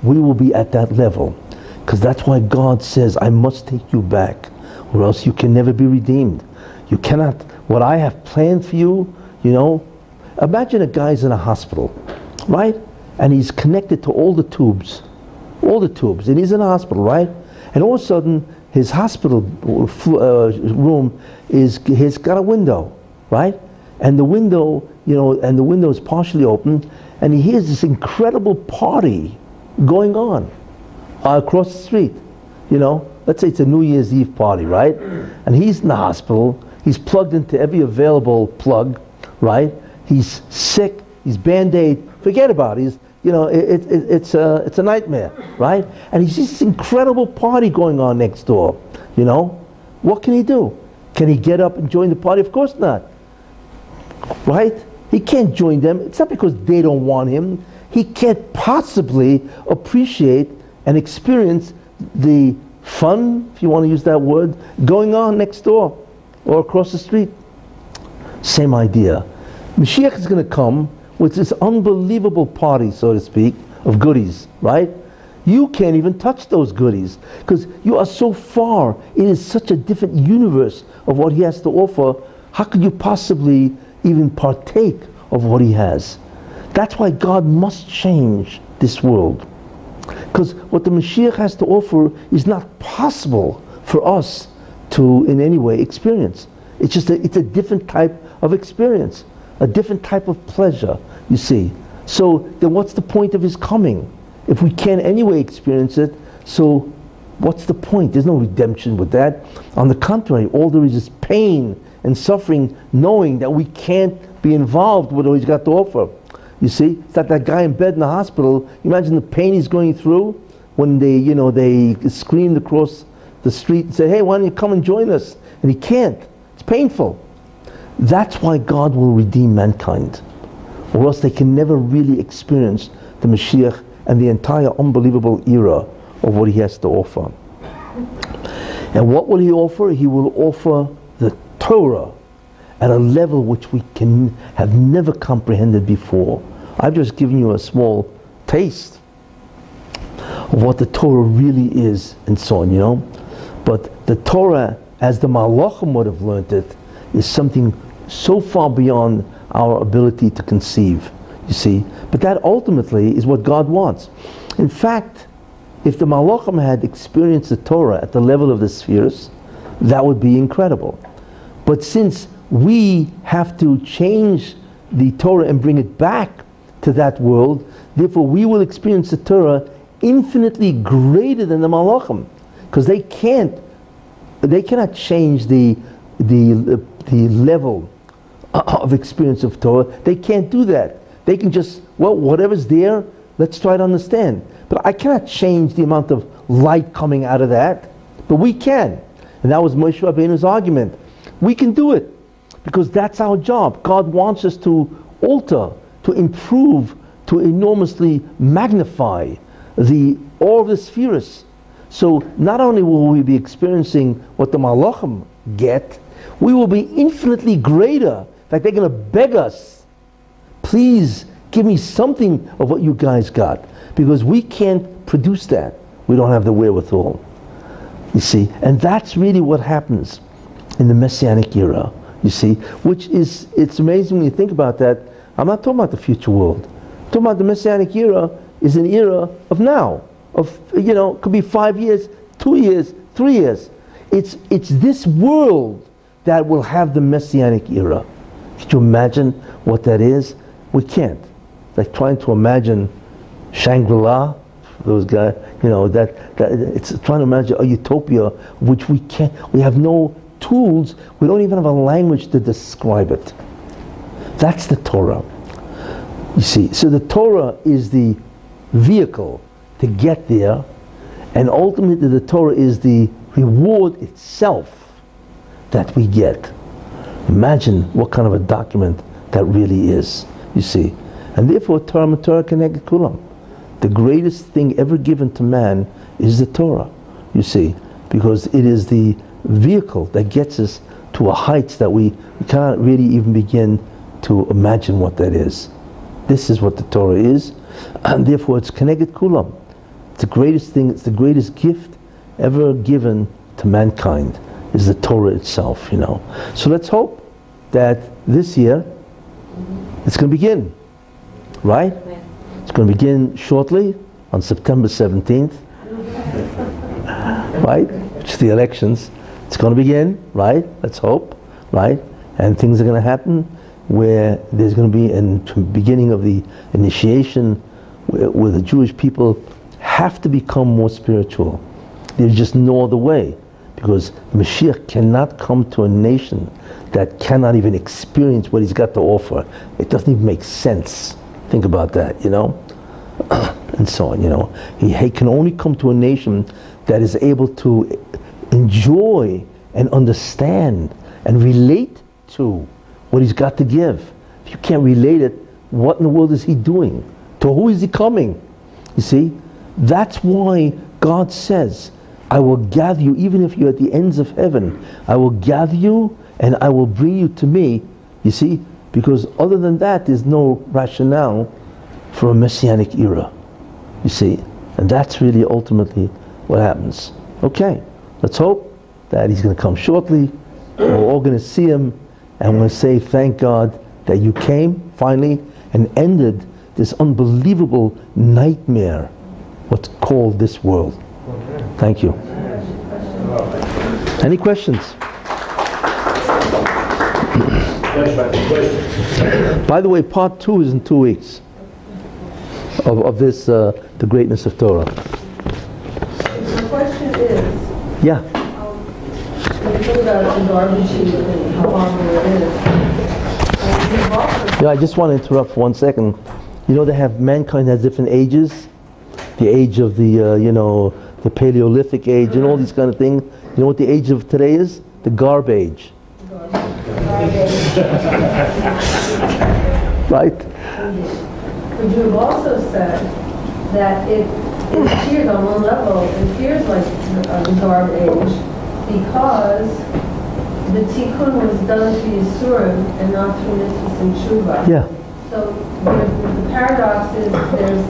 [SPEAKER 2] we will be at that level, because that's why God says, I must take you back, or else you can never be redeemed. You cannot, what I have planned for you, imagine a guy's in a hospital, right? And he's connected to all the tubes, and he's in a hospital, right? And all of a sudden, his hospital room has got a window, right? And the window, is partially open, and he hears this incredible party going on across the street. Let's say it's a New Year's Eve party, right? And he's in the hospital. He's plugged into every available plug, right? He's sick. He's Band-Aid. Forget about it. It's a nightmare, right? And he sees this incredible party going on next door. What can he do? Can he get up and join the party? Of course not, right? He can't join them. It's not because they don't want him. He can't possibly appreciate and experience the fun, if you want to use that word, going on next door or across the street. Same idea. Mashiach is going to come with this unbelievable party, so to speak, of goodies, right? You can't even touch those goodies because you are so far. It is such a different universe of what He has to offer. How could you possibly even partake of what He has? That's why God must change this world, because what the Mashiach has to offer is not possible for us to in any way experience. It's a different type of experience, a different type of pleasure, you see. So then what's the point of His coming? If we can't anyway experience it, so what's the point? There's no redemption with that. On the contrary, all there is pain and suffering, knowing that we can't be involved with what He's got to offer. You see, it's like that guy in bed in the hospital. Imagine the pain he's going through when they screamed across the street and said, hey, why don't you come and join us? And he can't. It's painful. That's why God will redeem mankind, or else they can never really experience the Mashiach and the entire unbelievable era of what He has to offer. And what will He offer? He will offer the Torah at a level which we can have never comprehended before. I've just given you a small taste of what the Torah really is and so on, But the Torah, as the Malachim would have learned it, is something so far beyond our ability to conceive, you see. But that ultimately is what God wants. In fact, if the Malachim had experienced the Torah at the level of the spheres, that would be incredible. But since we have to change the Torah and bring it back to that world, therefore we will experience the Torah infinitely greater than the Malachim, because they cannot change the level of experience of Torah. They can't do that. They can just, whatever's there, let's try to understand. But I cannot change the amount of light coming out of that. But we can. And that was Moshe Rabbeinu's argument. We can do it, because that's our job. God wants us to alter, to improve, to enormously magnify all of the spheres. So not only will we be experiencing what the Malachim get, we will be infinitely greater. In fact, they're going to beg us, please give me something of what you guys got, because we can't produce that. We don't have the wherewithal. You see, and that's really what happens in the Messianic era, you see, which is, it's amazing when you think about that. I'm not talking about the future world. I'm talking about the Messianic era is an era of now, of, could be 5 years, 2 years, 3 years. It's this world that will have the Messianic era. Could you imagine what that is? We can't. Like trying to imagine Shangri-La, those guys, that it's trying to imagine a utopia which we can't, we have no tools, we don't even have a language to describe it. That's the Torah. You see, so the Torah is the vehicle to get there, and ultimately the Torah is the reward itself that we get. Imagine what kind of a document that really is, you see. And therefore, Torah connected kulam. The greatest thing ever given to man is the Torah, you see, because it is the vehicle that gets us to a heights that we cannot really even begin to imagine what that is. This is what the Torah is, and therefore it's connected kulam. It's the greatest thing, it's the greatest gift ever given to mankind, is the Torah itself, So let's hope that this year it's going to begin, right? It's going to begin shortly on September 17th, right? Which is the elections. It's going to begin, right? Let's hope, right? And things are going to happen where there's going to be a beginning of the initiation where the Jewish people have to become more spiritual. There's just no other way, because Mashiach cannot come to a nation that cannot even experience what he's got to offer. It doesn't even make sense. Think about that, and so on, He can only come to a nation that is able to enjoy and understand and relate to what he's got to give. If you can't relate it, what in the world is he doing? To who is he coming? You see? That's why God says, I will gather you, even if you're at the ends of heaven, I will gather you and I will bring you to me. You see? Because other than that, there's no rationale for a messianic era. You see? And that's really ultimately what happens. Okay, let's hope that he's going to come shortly. We're all going to see him, and we're going to say, thank God that you came finally and ended this unbelievable nightmare, what's called this world. Thank you. Any questions? By the way, part 2 is in 2 weeks of this, the greatness of Torah.
[SPEAKER 3] The question is,
[SPEAKER 2] Yeah.
[SPEAKER 3] when you think about the garbage heap and how horrible it is, you've also
[SPEAKER 2] Yeah, I just want to interrupt for 1 second. They have, mankind has different ages. The age of the, the Paleolithic age and all these kind of things. You know what the age of today is? The garbage. Right?
[SPEAKER 3] But you have also said that it appears on one level, it appears like the garbage because the tikkun was done to Yisurim and not through mitzvahs and tshuva.
[SPEAKER 2] Yeah.
[SPEAKER 3] So the paradox is there's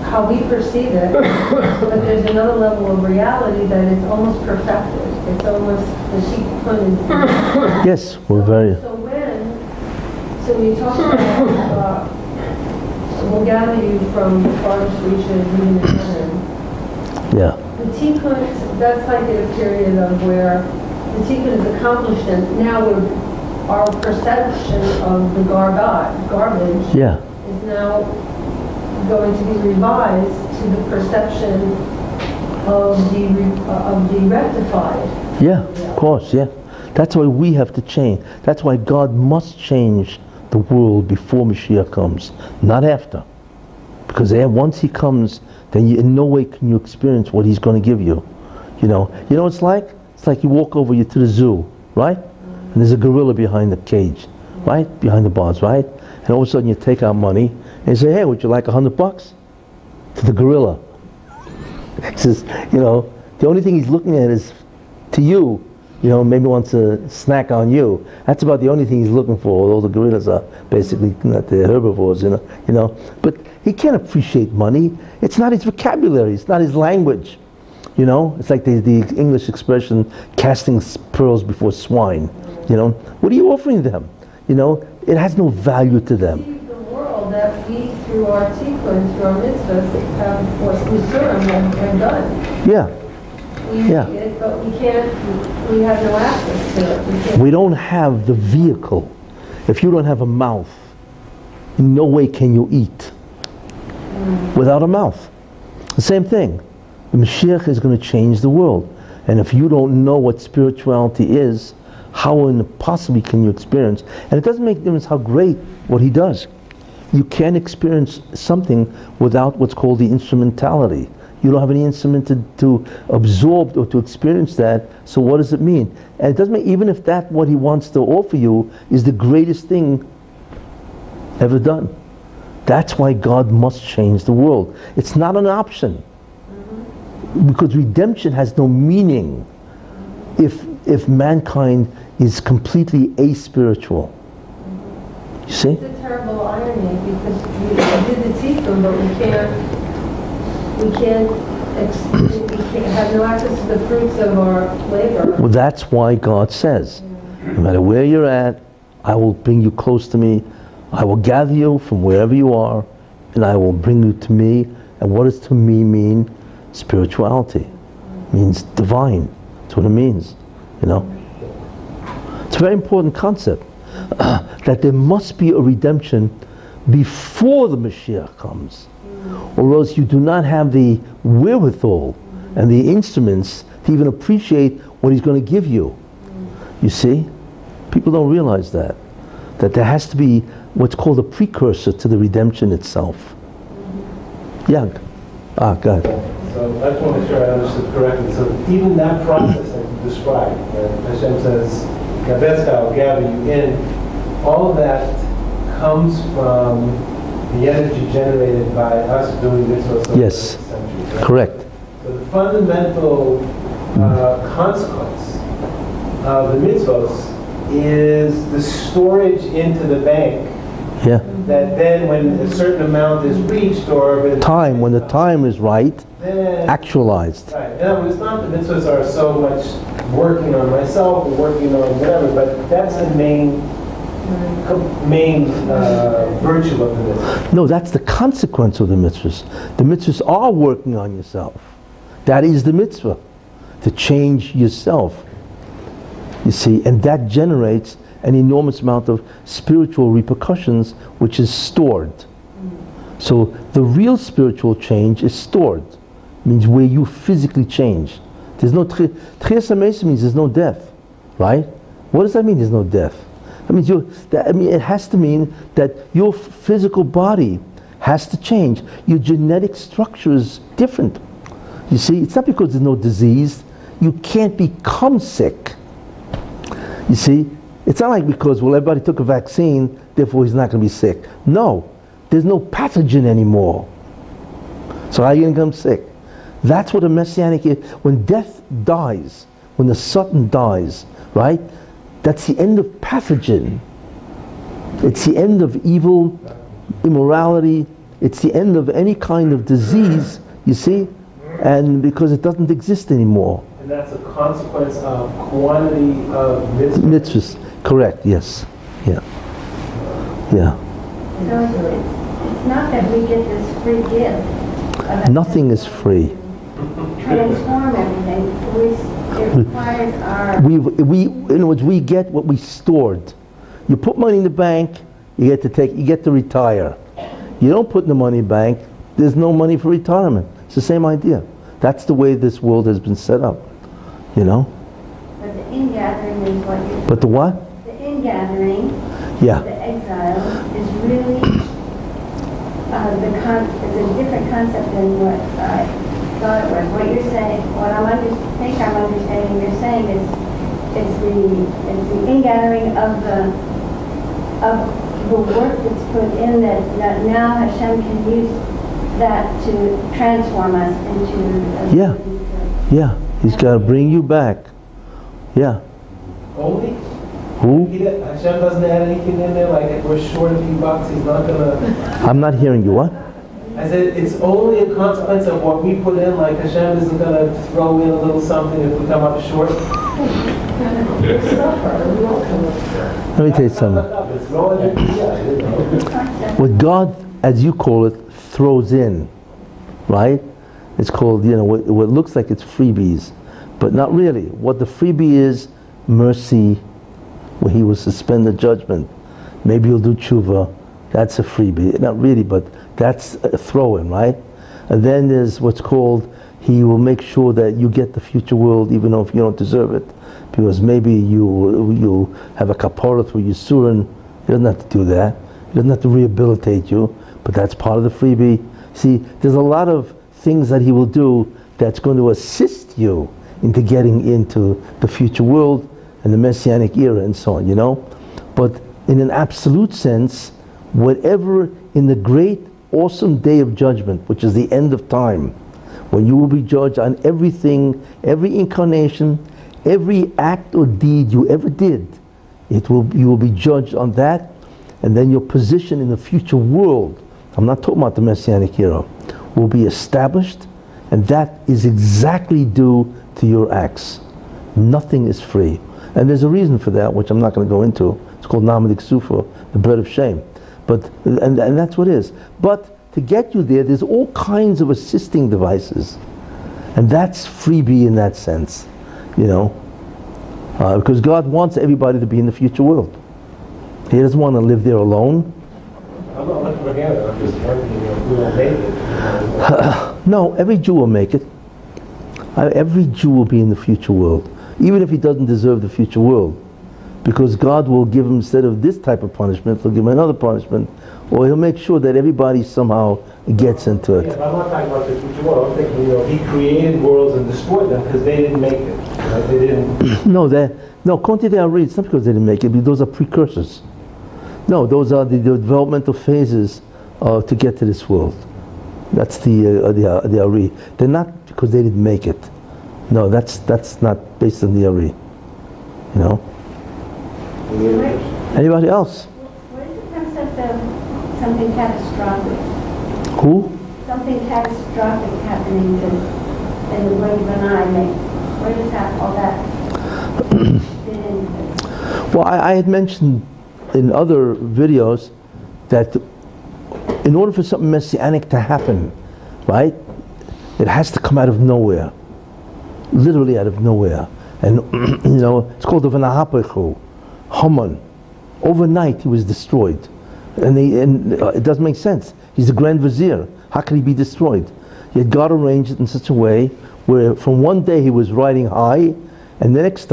[SPEAKER 3] how we perceive it, but there's another level of reality that it's almost perfected. It's almost the tikkun is.
[SPEAKER 2] Yes, we're very.
[SPEAKER 3] So when you talk about we'll gather you from the farthest reaches even in heaven.
[SPEAKER 2] Yeah.
[SPEAKER 3] The tikkun, that's like in a period of where the tikkun is accomplished, and now our perception of the garbage
[SPEAKER 2] Yeah.
[SPEAKER 3] is now going to be revised to the perception of the rectified.
[SPEAKER 2] Yeah, of course, yeah. That's why we have to change. That's why God must change the world before Mashiach comes, not after. Because once he comes, then in no way can you experience what he's going to give you. You know what it's like? It's like you walk over to the zoo, right? And there's a gorilla behind the cage, right? Behind the bars, right? And all of a sudden you take out money and you say, hey, would you like $100? To the gorilla. He says, the only thing he's looking at is to you, maybe wants a snack on you. That's about the only thing he's looking for. All the gorillas are basically not the herbivores, But he can't appreciate money. It's not his vocabulary. It's not his language. It's like the English expression, casting pearls before swine. What are you offering them? It has no value to them.
[SPEAKER 3] The world that we, through our tikkun, through our mitzvahs, have done.
[SPEAKER 2] Yeah.
[SPEAKER 3] We see it, but we have no access to it.
[SPEAKER 2] We don't have the vehicle. If you don't have a mouth, in no way can you eat without a mouth. The same thing. The Mashiach is going to change the world. And if you don't know what spirituality is, how possibly can you experience? And it doesn't make a difference how great what he does. You can't experience something without what's called the instrumentality. You don't have any instrument to absorb or to experience that, so what does it mean? And it doesn't mean, even if that what he wants to offer you is the greatest thing ever done. That's why God must change the world. It's not an option. Because redemption has no meaning if mankind is completely aspiritual. You see?
[SPEAKER 3] It's a terrible irony because we did the tikkun, but we can't have no access to the fruits of our labor.
[SPEAKER 2] Well, that's why God says, no matter where you're at, I will bring you close to me. I will gather you from wherever you are, and I will bring you to me. And what does to me mean? Spirituality. It means divine. That's what it means. You know? It's a very important concept. That there must be a redemption before the Mashiach comes. Or else you do not have the wherewithal and the instruments to even appreciate what he's going to give you. You see? People don't realize that. That there has to be what's called a precursor to the redemption itself. Yeah. Go ahead.
[SPEAKER 4] So I just want to make sure I understood correctly. So even that process that you described, that Hashem says, Gabeska, I'll gather you in, all of that comes from the energy generated by us doing mitzvahs over
[SPEAKER 2] Yes.
[SPEAKER 4] the centuries, right?
[SPEAKER 2] Correct.
[SPEAKER 4] So the fundamental consequence of the mitzvahs is the storage into the bank.
[SPEAKER 2] Yeah.
[SPEAKER 4] That then, when a certain amount is reached, or when
[SPEAKER 2] The time is right,
[SPEAKER 4] then,
[SPEAKER 2] actualized.
[SPEAKER 4] right. In other words, it's not that mitzvahs are so much working on myself or working on whatever, but that's the main virtue of the mitzvah.
[SPEAKER 2] No, that's the consequence of the mitzvahs. The mitzvahs are working on yourself. That is the mitzvah, to change yourself. You see, and that generates an enormous amount of spiritual repercussions, which is stored. So the real spiritual change is stored. Means where you physically change. There's no Tchias HaMesim means there's no death, right? What does that mean? There's no death. That means it has to mean that your physical body has to change. Your genetic structure is different. You see, it's not because there's no disease. You can't become sick. You see, it's not like because, well, everybody took a vaccine, therefore he's not going to be sick. No, there's no pathogen anymore. So how are you going to become sick? That's what a messianic is. When death dies, when the Satan dies, right? That's the end of pathogen. It's the end of evil, immorality. It's the end of any kind of disease, you see? And because it doesn't exist anymore.
[SPEAKER 4] And that's a consequence of quantity of mitzvahs.
[SPEAKER 2] Mitzvahs, correct, yes. Yeah. Yeah.
[SPEAKER 5] So it's not that we get this free gift.
[SPEAKER 2] Nothing is free.
[SPEAKER 5] Transform everything. It requires our...
[SPEAKER 2] In other words, we get what we stored. You put money in the bank, you get to retire. You don't put in the money in the bank, there's no money for retirement. It's the same idea. That's the way this world has been set up. You know?
[SPEAKER 5] But the ingathering is what you're...
[SPEAKER 2] But the what?
[SPEAKER 5] The ingathering,
[SPEAKER 2] Yeah.
[SPEAKER 5] the exile, is really it's a different concept than what I thought it was. What you're saying, what I'm understanding you're saying is it's the ingathering of the work that's put in that now Hashem can use that to transform us into
[SPEAKER 2] Yeah. He's got to bring you back. Yeah.
[SPEAKER 4] Only?
[SPEAKER 2] Who?
[SPEAKER 4] Hashem doesn't add anything in there, like if we're short a few bucks, he's not going to...
[SPEAKER 2] I'm not hearing you. What?
[SPEAKER 4] I said it's only a consequence of what we put in, like Hashem isn't going to throw in a little something if we come up short.
[SPEAKER 2] Let me tell you something. What God, as you call it, throws in, right? It's called, what looks like it's freebies, but not really. What the freebie is, mercy, where he will suspend the judgment. Maybe you'll do tshuva, That's a freebie. Not really, but that's a throw-in, right? And then there's what's called, he will make sure that you get the future world even though if you don't deserve it. Because maybe you'll have a kapara through Yisurin. He doesn't have to do that. He doesn't have to rehabilitate you, but that's part of the freebie. See, there's a lot of things that he will do that's going to assist you into getting into the future world and the Messianic era and so on, you know? But in an absolute sense, whatever in the great, awesome day of judgment, which is the end of time, when you will be judged on everything, every incarnation, every act or deed you ever did, you will be judged on that, and then your position in the future world, I'm not talking about the Messianic era, will be established, and that is exactly due to your acts. Nothing is free. And there's a reason for that, which I'm not going to go into. It's called Namadik Sufa, the bread of shame. And that's what it is. But to get you there, there's all kinds of assisting devices. And that's freebie in that sense, you know. Because God wants everybody to be in the future world. He doesn't want to live there alone.
[SPEAKER 4] I'm not looking for him, I'm just wondering if we will make it.
[SPEAKER 2] No, every Jew will make it. Every Jew will be in the future world, even if he doesn't deserve the future world. Because God will give him, instead of this type of punishment, he'll give him another punishment, or he'll make sure that everybody somehow gets into it.
[SPEAKER 4] Yeah, but I'm not talking about the future world. I'm thinking, he created worlds and destroyed them because they didn't make it. Right? They didn't.
[SPEAKER 2] No, according to the Ari, it's not because they didn't make it, but those are precursors. No, those are the developmental phases to get to this world. That's the Ari. They're not because they didn't make it. No, that's not based on the Ari. You know. Anybody else?
[SPEAKER 5] What is the concept of something catastrophic?
[SPEAKER 2] Who?
[SPEAKER 5] Something catastrophic happening in the blink of an eye. Where does all that fit into this?
[SPEAKER 2] Well, I had mentioned in other videos that in order for something messianic to happen, right, it has to come out of nowhere, literally out of nowhere. And you know, it's called the Vanahapechu, Haman. Overnight he was destroyed, and it doesn't make sense. He's the Grand Vizier. How could he be destroyed? Yet God arranged it in such a way where from one day he was riding high, and the next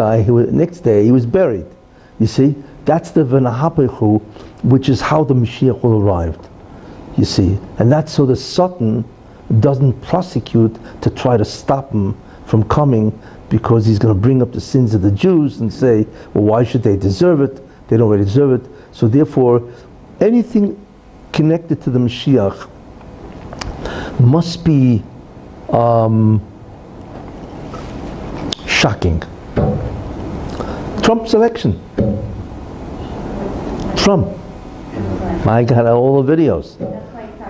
[SPEAKER 2] day he was buried. You see, that's the Vanahapechu, which is how the Mashiach will arrive. You see, and that's so the Satan doesn't prosecute to try to stop him from coming, because he's going to bring up the sins of the Jews and say, well, why should they deserve it? They don't really deserve it. So therefore, anything connected to the Mashiach must be shocking. Trump's election. Trump. I got all the videos.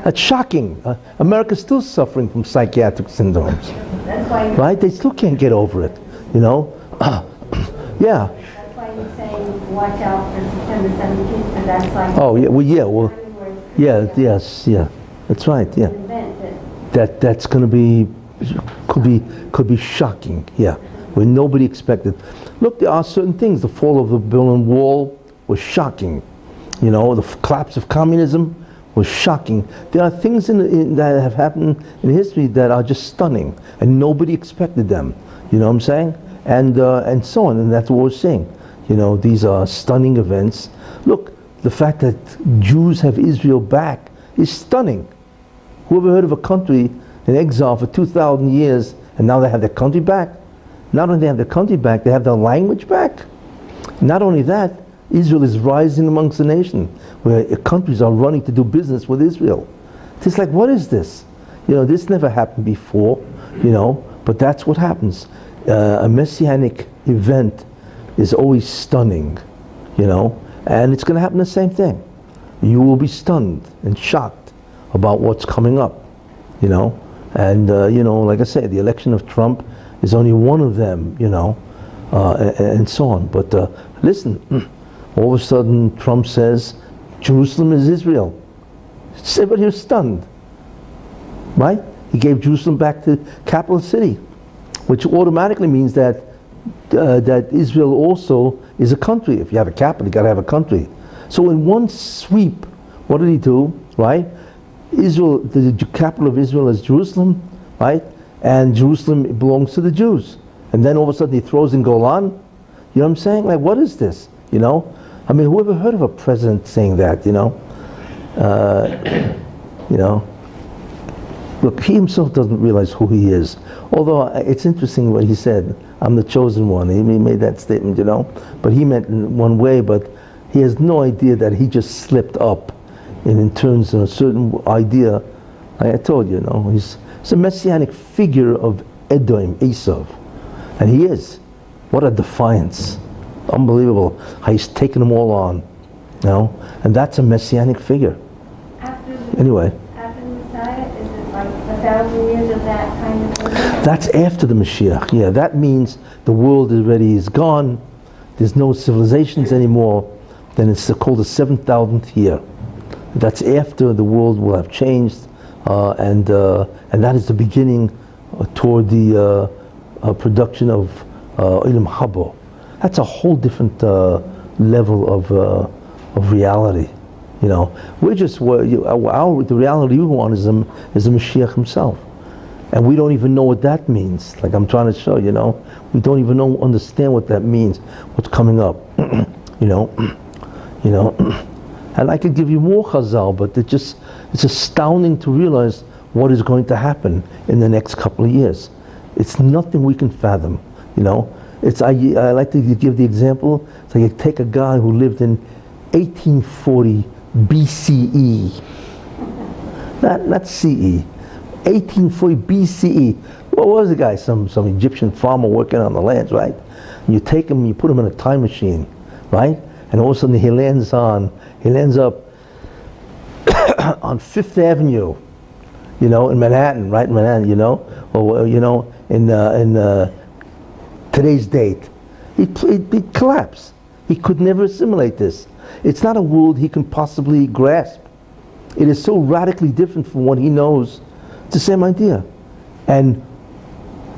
[SPEAKER 2] That's shocking. America's still suffering from psychiatric syndromes.
[SPEAKER 5] That's why.
[SPEAKER 2] Right? They still can't get over it. You know? Yeah.
[SPEAKER 5] That's why you're saying watch out for September 17th, because that's like.
[SPEAKER 2] Oh yeah. Yeah. That's right. Yeah. That's going to be could be shocking. Yeah. When nobody expected. Look, there are certain things. The fall of the Berlin Wall was shocking. You know, the collapse of communism was shocking. There are things that have happened in history that are just stunning, and nobody expected them. You know what I'm saying? And so on, and that's what we're seeing. You know, these are stunning events. Look, the fact that Jews have Israel back is stunning. Who ever heard of a country in exile for 2,000 years, and now they have their country back? Not only do they have their country back, they have their language back. Not only that, Israel is rising amongst the nation, where countries are running to do business with Israel. It's like, what is this? You know, this never happened before, you know, but that's what happens. A messianic event is always stunning, you know, and it's going to happen the same thing. You will be stunned and shocked about what's coming up, you know, and, you know, like I said, the election of Trump is only one of them, you know, and so on. But listen, all of a sudden Trump says Jerusalem is Israel. Everybody was stunned, right? He gave Jerusalem back to capital city, which automatically means that that Israel also is a country. If you have a capital, you got to have a country. So in one sweep, What did he do? Right? Israel, the capital of Israel is Jerusalem, right? And Jerusalem belongs to the Jews. And then all of a sudden he throws in Golan. You know what I'm saying? Like, what is this? You know? I mean, who ever heard of a president saying that, you know? You know? Look, he himself doesn't realize who he is. Although it's interesting what he said, I'm the chosen one. He made that statement, you know? But he meant in one way, but he has no idea that he just slipped up in terms of a certain idea. Like I told you, you know, he's a messianic figure of Edom, Esau. And he is. What a defiance. Unbelievable how he's taken them all on. You know? And that's a messianic figure. Anyway.
[SPEAKER 5] After the Messiah, is it like 1,000 years of that kind of thing?
[SPEAKER 2] That's after the Mashiach. Yeah, that means the world already is gone. There's no civilizations anymore. Then it's called the 7,000th year. That's after the world will have changed, and that is the beginning toward the production of Ilam Habo. That's a whole different level of reality. You know, we're just the reality we want is the Mashiach himself, and we don't even know what that means. Like I'm trying to show, you know, we don't even understand what that means. What's coming up, you know. And I could give you more Chazal, but it's astounding to realize what is going to happen in the next couple of years. It's nothing we can fathom, you know. I like to give the example. It's like you take a guy who lived in 1840 BCE, not CE, 1840 BCE. What was the guy? Some Egyptian farmer working on the lands, right? And you take him, you put him in a time machine, right? And all of a sudden he lands up on Fifth Avenue, you know, in Manhattan, right in Manhattan, you know, or you know, in today's date. He'd collapse. He could never assimilate this. It's not a world he can possibly grasp. It is so radically different from what he knows. It's the same idea. And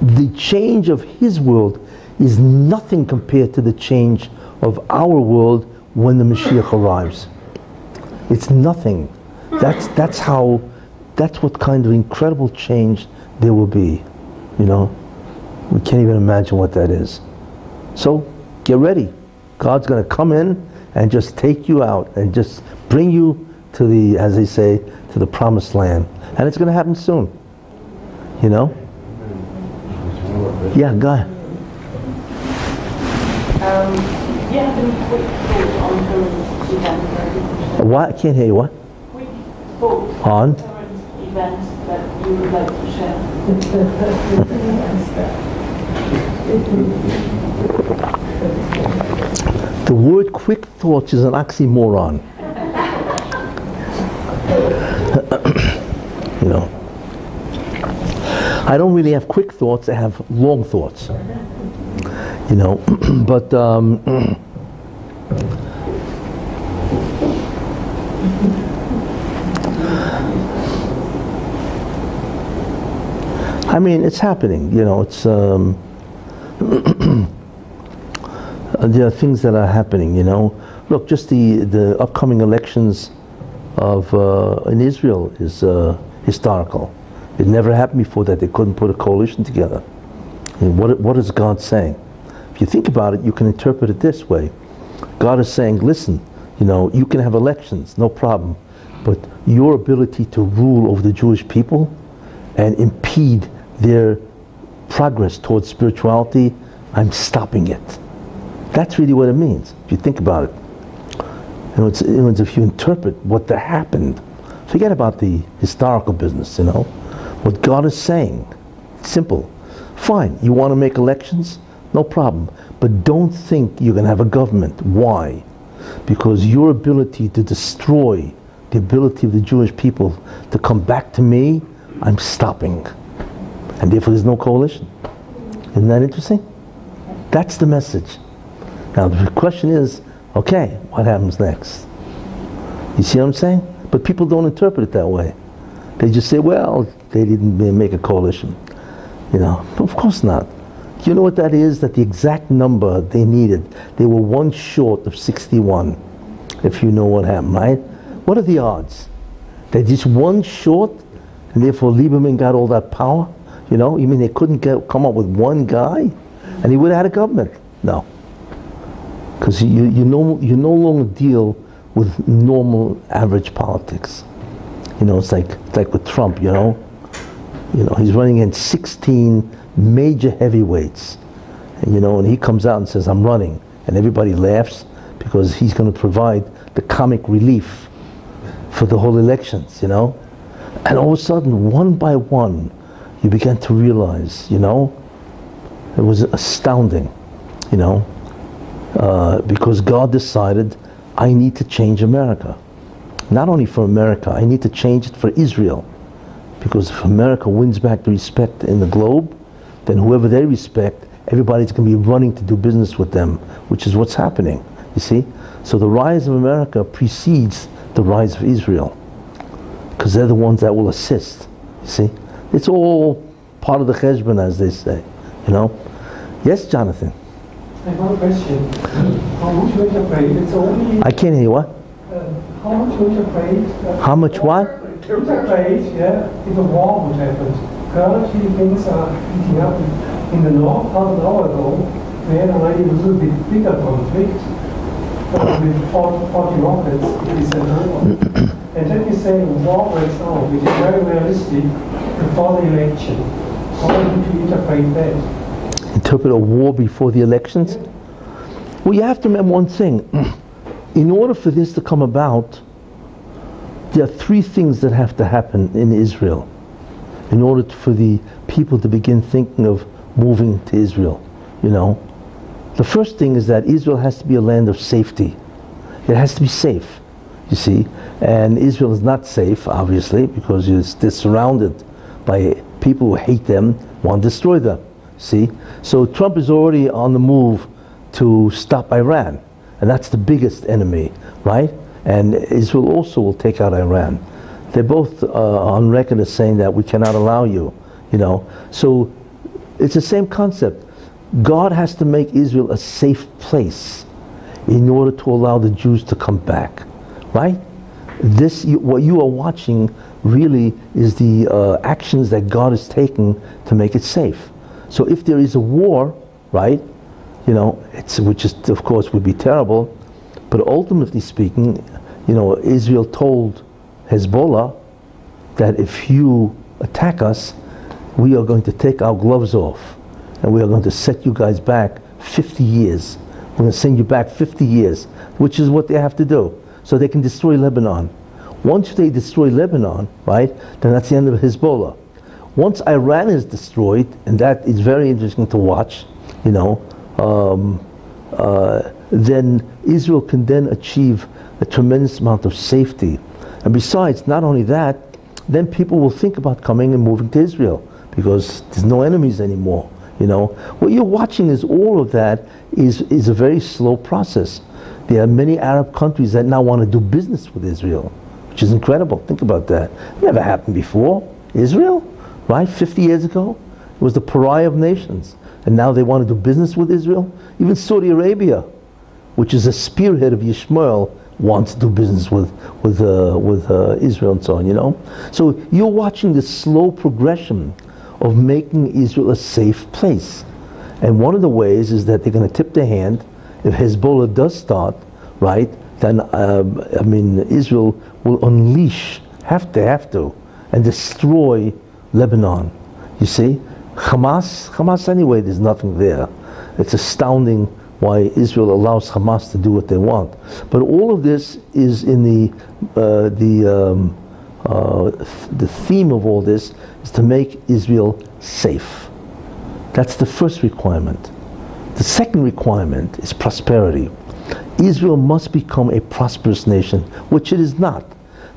[SPEAKER 2] the change of his world is nothing compared to the change of our world when the Mashiach arrives. It's nothing. That's what kind of incredible change there will be. You know, we can't even imagine what that is. So get ready. God's going to come in and just take you out and just bring you to the, as they say, to the promised land. And it's going to happen soon. You know? Yeah, go ahead.
[SPEAKER 6] Do you have any quick thoughts on current events?
[SPEAKER 2] What? I can't hear you. What?
[SPEAKER 6] Quick thoughts
[SPEAKER 2] On?
[SPEAKER 6] current events that you would like to share?
[SPEAKER 2] The word quick thoughts is an oxymoron. You know. I don't really have quick thoughts, I have long thoughts. You know, but I mean, it's happening, you know, it's there are things that are happening, you know. Look, just the upcoming elections of in Israel is historical. It never happened before that they couldn't put a coalition together. And what is God saying? If you think about it, you can interpret it this way. God is saying, listen, you know, you can have elections, no problem, but your ability to rule over the Jewish people and impede their progress towards spirituality, I'm stopping it. That's really what it means, if you think about it. And if you interpret what that happened, forget about the historical business, you know. What God is saying, simple. Fine, you want to make elections? No problem. But don't think you're going to have a government. Why? Because your ability to destroy the ability of the Jewish people to come back to me, I'm stopping. And therefore there's no coalition. Isn't that interesting? That's the message. Now the question is, okay, what happens next? You see what I'm saying? But people don't interpret it that way. They just say, well, they didn't make a coalition. You know, of course not. You know what that is? That the exact number they needed, they were one short of 61, if you know what happened, right? What are the odds? They're just one short, and therefore Lieberman got all that power? You know, you mean they couldn't come up with one guy, and he would have had a government? No, because you no longer deal with normal average politics. You know, it's like with Trump. You know, he's running against 16 major heavyweights, and and he comes out and says, "I'm running," and everybody laughs because he's going to provide the comic relief for the whole elections. And all of a sudden, one by one, you began to realize, it was astounding, because God decided, I need to change America. Not only for America, I need to change it for Israel. Because if America wins back the respect in the globe, then whoever they respect, everybody's going to be running to do business with them, which is what's happening, you see? So the rise of America precedes the rise of Israel, because they're the ones that will assist, you see? It's all part of the cheshbon, as they say, Yes, Jonathan?
[SPEAKER 7] I have one question. How much winter pray? It's only...
[SPEAKER 2] I can't hear you, what?
[SPEAKER 7] How much winter pray?
[SPEAKER 2] How much what?
[SPEAKER 7] Winter pray, yeah, if a war would happen. Currently things are heating up in the north. Half an hour ago, we had already a little bit bigger conflict with 40 rockets we sent over. And let me say, war breaks out, which is very realistic, before the election. How do you interpret that?
[SPEAKER 2] Interpret a war before the elections? Well, you have to remember one thing. In order for this to come about, there are three things that have to happen in Israel in order for the people to begin thinking of moving to Israel. The first thing is that Israel has to be a land of safety. It has to be safe, you see. And Israel is not safe, obviously, because they're surrounded by people who hate them, want to destroy them, see. So Trump is already on the move to stop Iran, and that's the biggest enemy, right? And Israel also will take out Iran. They're both on record as saying that we cannot allow you, So it's the same concept. God has to make Israel a safe place in order to allow the Jews to come back, right? What you are watching really is the actions that God is taking to make it safe. So if there is a war, right, which is, of course, would be terrible, but ultimately speaking, Israel told Hezbollah that if you attack us, we are going to take our gloves off and we are going to set you guys back 50 years. We're going to send you back 50 years, which is what they have to do, so they can destroy Lebanon. Once they destroy Lebanon, right, then that's the end of Hezbollah. Once Iran is destroyed, and that is very interesting to watch, then Israel can then achieve a tremendous amount of safety. And besides, not only that, then people will think about coming and moving to Israel because there's no enemies anymore. What you're watching is all of that is a very slow process. There are many Arab countries that now want to do business with Israel, which is incredible. Think about that. Never happened before. Israel, right? 50 years ago, it was the pariah of nations. And now they want to do business with Israel. Even Saudi Arabia, which is a spearhead of Yishmael, wants to do business with Israel and so on, So you're watching this slow progression of making Israel a safe place. And one of the ways is that they're going to tip their hand. If Hezbollah does start, right, then, Israel will unleash, have to, and destroy Lebanon. You see? Hamas anyway, there's nothing there. It's astounding why Israel allows Hamas to do what they want. But all of this is in the theme of all this is to make Israel safe. That's the first requirement. The second requirement is prosperity. Israel must become a prosperous nation, which it is not.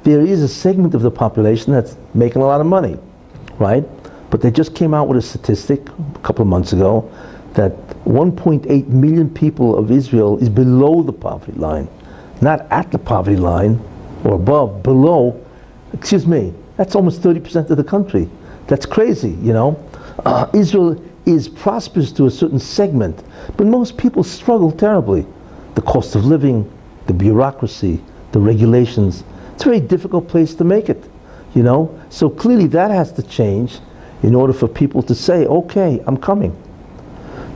[SPEAKER 2] There is a segment of the population that's making a lot of money, right? But they just came out with a statistic a couple of months ago that 1.8 million people of Israel is below the poverty line. Not at the poverty line or above, below. Excuse me, that's almost 30% of the country. That's crazy, Israel is prosperous to a certain segment, but most people struggle terribly. The cost of living, the bureaucracy, the regulations, It's a very difficult place to make it, you know. So clearly that has to change in order for people to say, okay, I'm coming.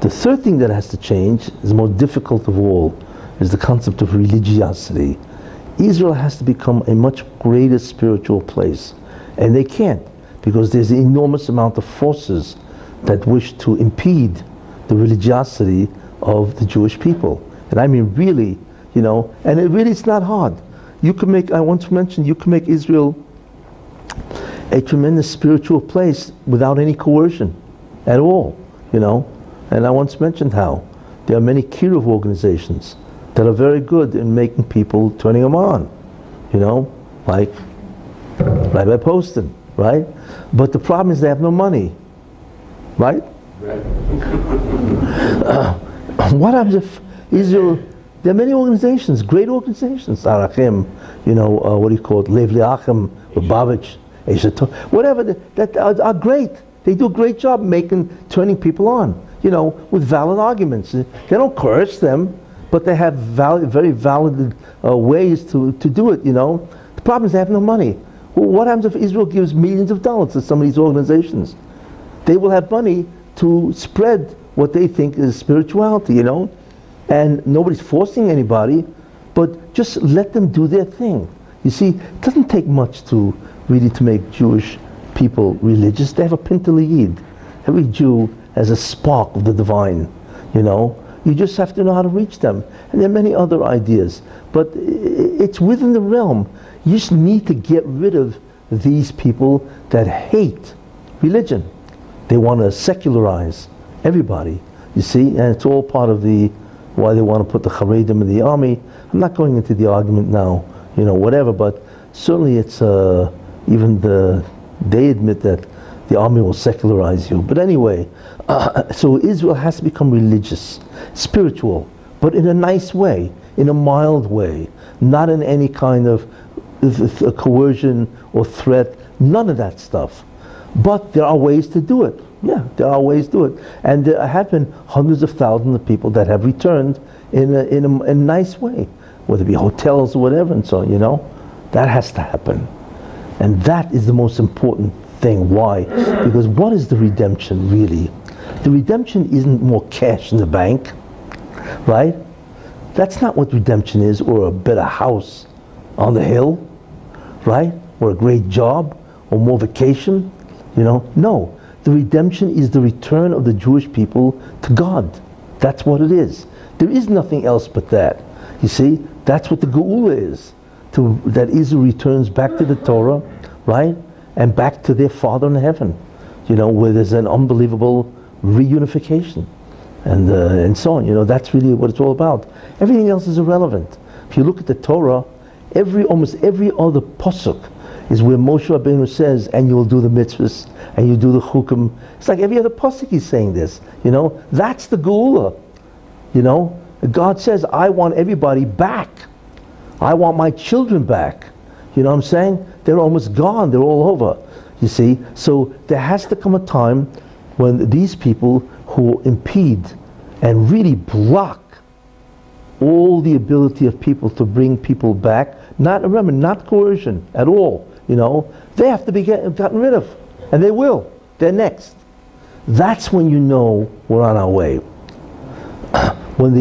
[SPEAKER 2] The third thing that has to change, is the most difficult of all, is the concept of religiosity. Israel has to become a much greater spiritual place. And they can't, because there's an enormous amount of forces that wish to impede the religiosity of the Jewish people. And I mean really, you know, and it's not hard. You can make, I once mentioned, you can make Israel a tremendous spiritual place without any coercion at all, you know. And I once mentioned how there are many kiruv organizations that are very good in making people, turning them on, you know, like Rabbi Poston, right? But the problem is they have no money, right? What happens if Israel, there are many organizations, great organizations, Arachim, you know, what do you call it, Lev Le'achem, Lubavitch, whatever, that are great. They do a great job turning people on, you know, with valid arguments. They don't coerce them, but they have very valid ways to do it, you know. The problem is they have no money. Well, what happens if Israel gives millions of dollars to some of these organizations? They will have money to spread what they think is spirituality, you know. And nobody's forcing anybody, but just let them do their thing. You see, it doesn't take much to make Jewish people religious. They have a pintaliyid. Every Jew has a spark of the divine, you know. You just have to know how to reach them. And there are many other ideas. But it's within the realm. You just need to get rid of these people that hate religion. They want to secularize everybody, you see, and it's all part of why they want to put the Haredim in the army. I'm not going into the argument now, you know, whatever, but certainly it's, they admit that the army will secularize you. But anyway, so Israel has to become religious, spiritual, but in a nice way, in a mild way, not in any kind of coercion or threat, none of that stuff. But there are ways to do it. Yeah, there are ways to do it. And there have been hundreds of thousands of people that have returned in a nice way, whether it be hotels or whatever and so on, you know. That has to happen. And that is the most important thing. Why? Because what is the redemption really? The redemption isn't more cash in the bank, right? That's not what redemption is, or a better house on the hill, right? Or a great job, or more vacation, you know? No. The redemption is the return of the Jewish people to God. That's what it is. There is nothing else but that. You see, that's what the Geula is. That Israel returns back to the Torah, right? And back to their Father in heaven, you know, where there's an unbelievable reunification and so on. You know, that's really what it's all about. Everything else is irrelevant. If you look at the Torah, almost every other pasuk is where Moshe Rabbeinu says, and you will do the mitzvahs, and you do the chukim. It's like every other pasuk he's saying this, you know. That's the Geula, you know. God says, I want everybody back. I want my children back. You know what I'm saying? They're almost gone. They're all over. You see? So there has to come a time when these people who impede and really block all the ability of people to bring people back, not coercion at all, you know, they have to be gotten rid of. And they will. They're next. That's when you know we're on our way. When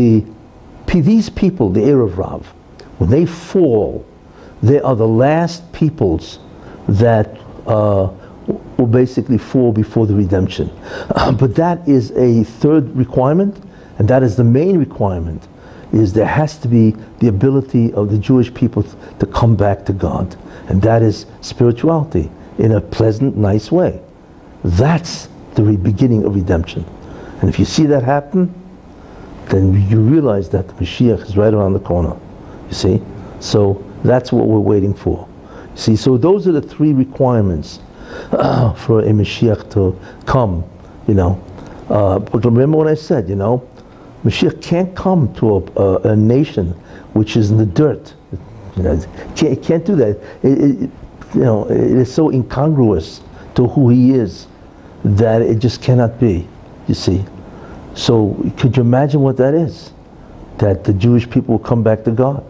[SPEAKER 2] these people, the Erev Rav, when they fall, they are the last peoples that will basically fall before the redemption. But that is a third requirement, and that is the main requirement, is there has to be the ability of the Jewish people to come back to God. And that is spirituality in a pleasant, nice way. That's the beginning of redemption. And if you see that happen, then you realize that the Mashiach is right around the corner. You see? So that's what we're waiting for. See, so those are the three requirements for a Mashiach to come, you know. But remember what I said, you know, Mashiach can't come to a nation which is in the dirt. You know, it can't do that. You know, it is so incongruous to who he is that it just cannot be, you see. So could you imagine what that is? That the Jewish people will come back to God,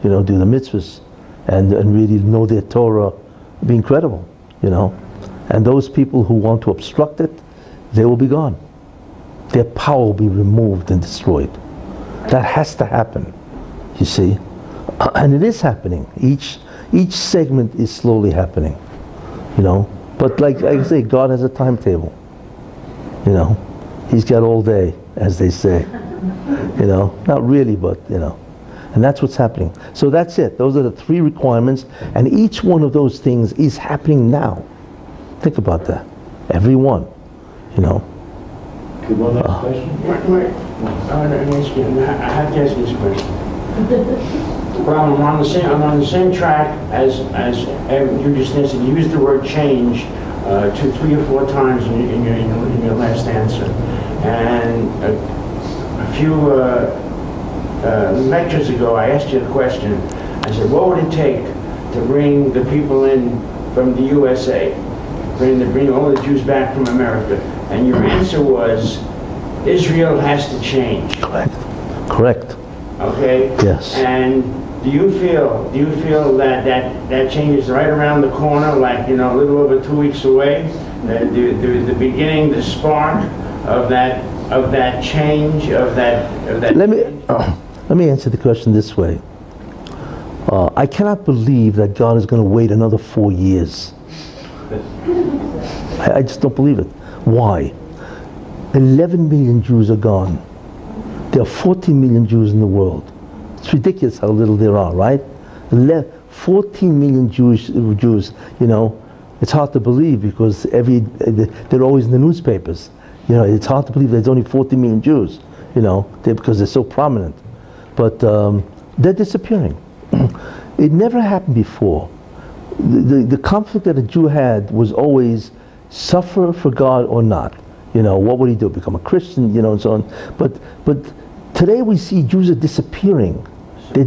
[SPEAKER 2] you know, do the mitzvahs, and really know their Torah, it'll be incredible, you know. And those people who want to obstruct it, they will be gone. Their power will be removed and destroyed. That has to happen, you see. And it is happening. Each segment is slowly happening, you know. But like I say, God has a timetable, you know. He's got all day, as they say, you know. Not really, but, you know. And that's what's happening. So that's it. Those are the 3 requirements. And each one of those things is happening now. Think about that. Every one, you know.
[SPEAKER 1] Okay, one last question?
[SPEAKER 8] Wait. I have to ask you this question. Well, I'm on the same track as you just answered. You used the word change 3 or 4 times in your last answer. And a few lectures ago, I asked you a question. I said, what would it take to bring the people in from the USA, bring all the Jews back from America? And your answer was, Israel has to change.
[SPEAKER 2] Correct.
[SPEAKER 8] Okay?
[SPEAKER 2] Yes.
[SPEAKER 8] And do you feel that change is right around the corner, like, you know, a little over 2 weeks away? The beginning, the spark of that change, of that.
[SPEAKER 2] Let me answer the question this way. I cannot believe that God is going to wait another 4 years. I just don't believe it. Why? 11 million Jews are gone. There are 14 million Jews in the world. It's ridiculous how little there are, right? 14 million Jews, you know. It's hard to believe because they're always in the newspapers. You know, it's hard to believe there's only 14 million Jews, you know, because they're so prominent. But they're disappearing. It never happened before. The conflict that a Jew had was always suffer for God or not. You know, what would he do? Become a Christian, you know, and so on. But today we see Jews are disappearing. They're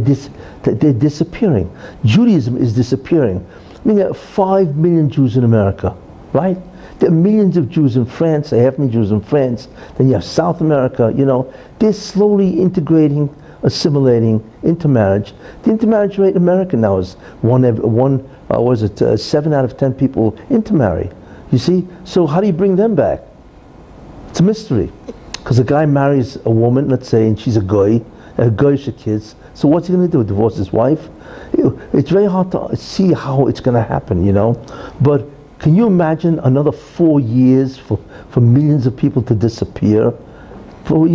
[SPEAKER 2] disappearing. Judaism is disappearing. I mean, there are 5 million Jews in America, right? There are millions of Jews in France, a 500,000 Jews in France. Then you have South America, you know. They're slowly integrating, assimilating intermarriage. The intermarriage rate in America now is 7 out of 10 people intermarry. You see? So how do you bring them back? It's a mystery. Because a guy marries a woman, let's say, and she's a goyish kids. So what's he going to do? Divorce his wife? It's very hard to see how it's going to happen, you know. But can you imagine another 4 years for millions of people to disappear? How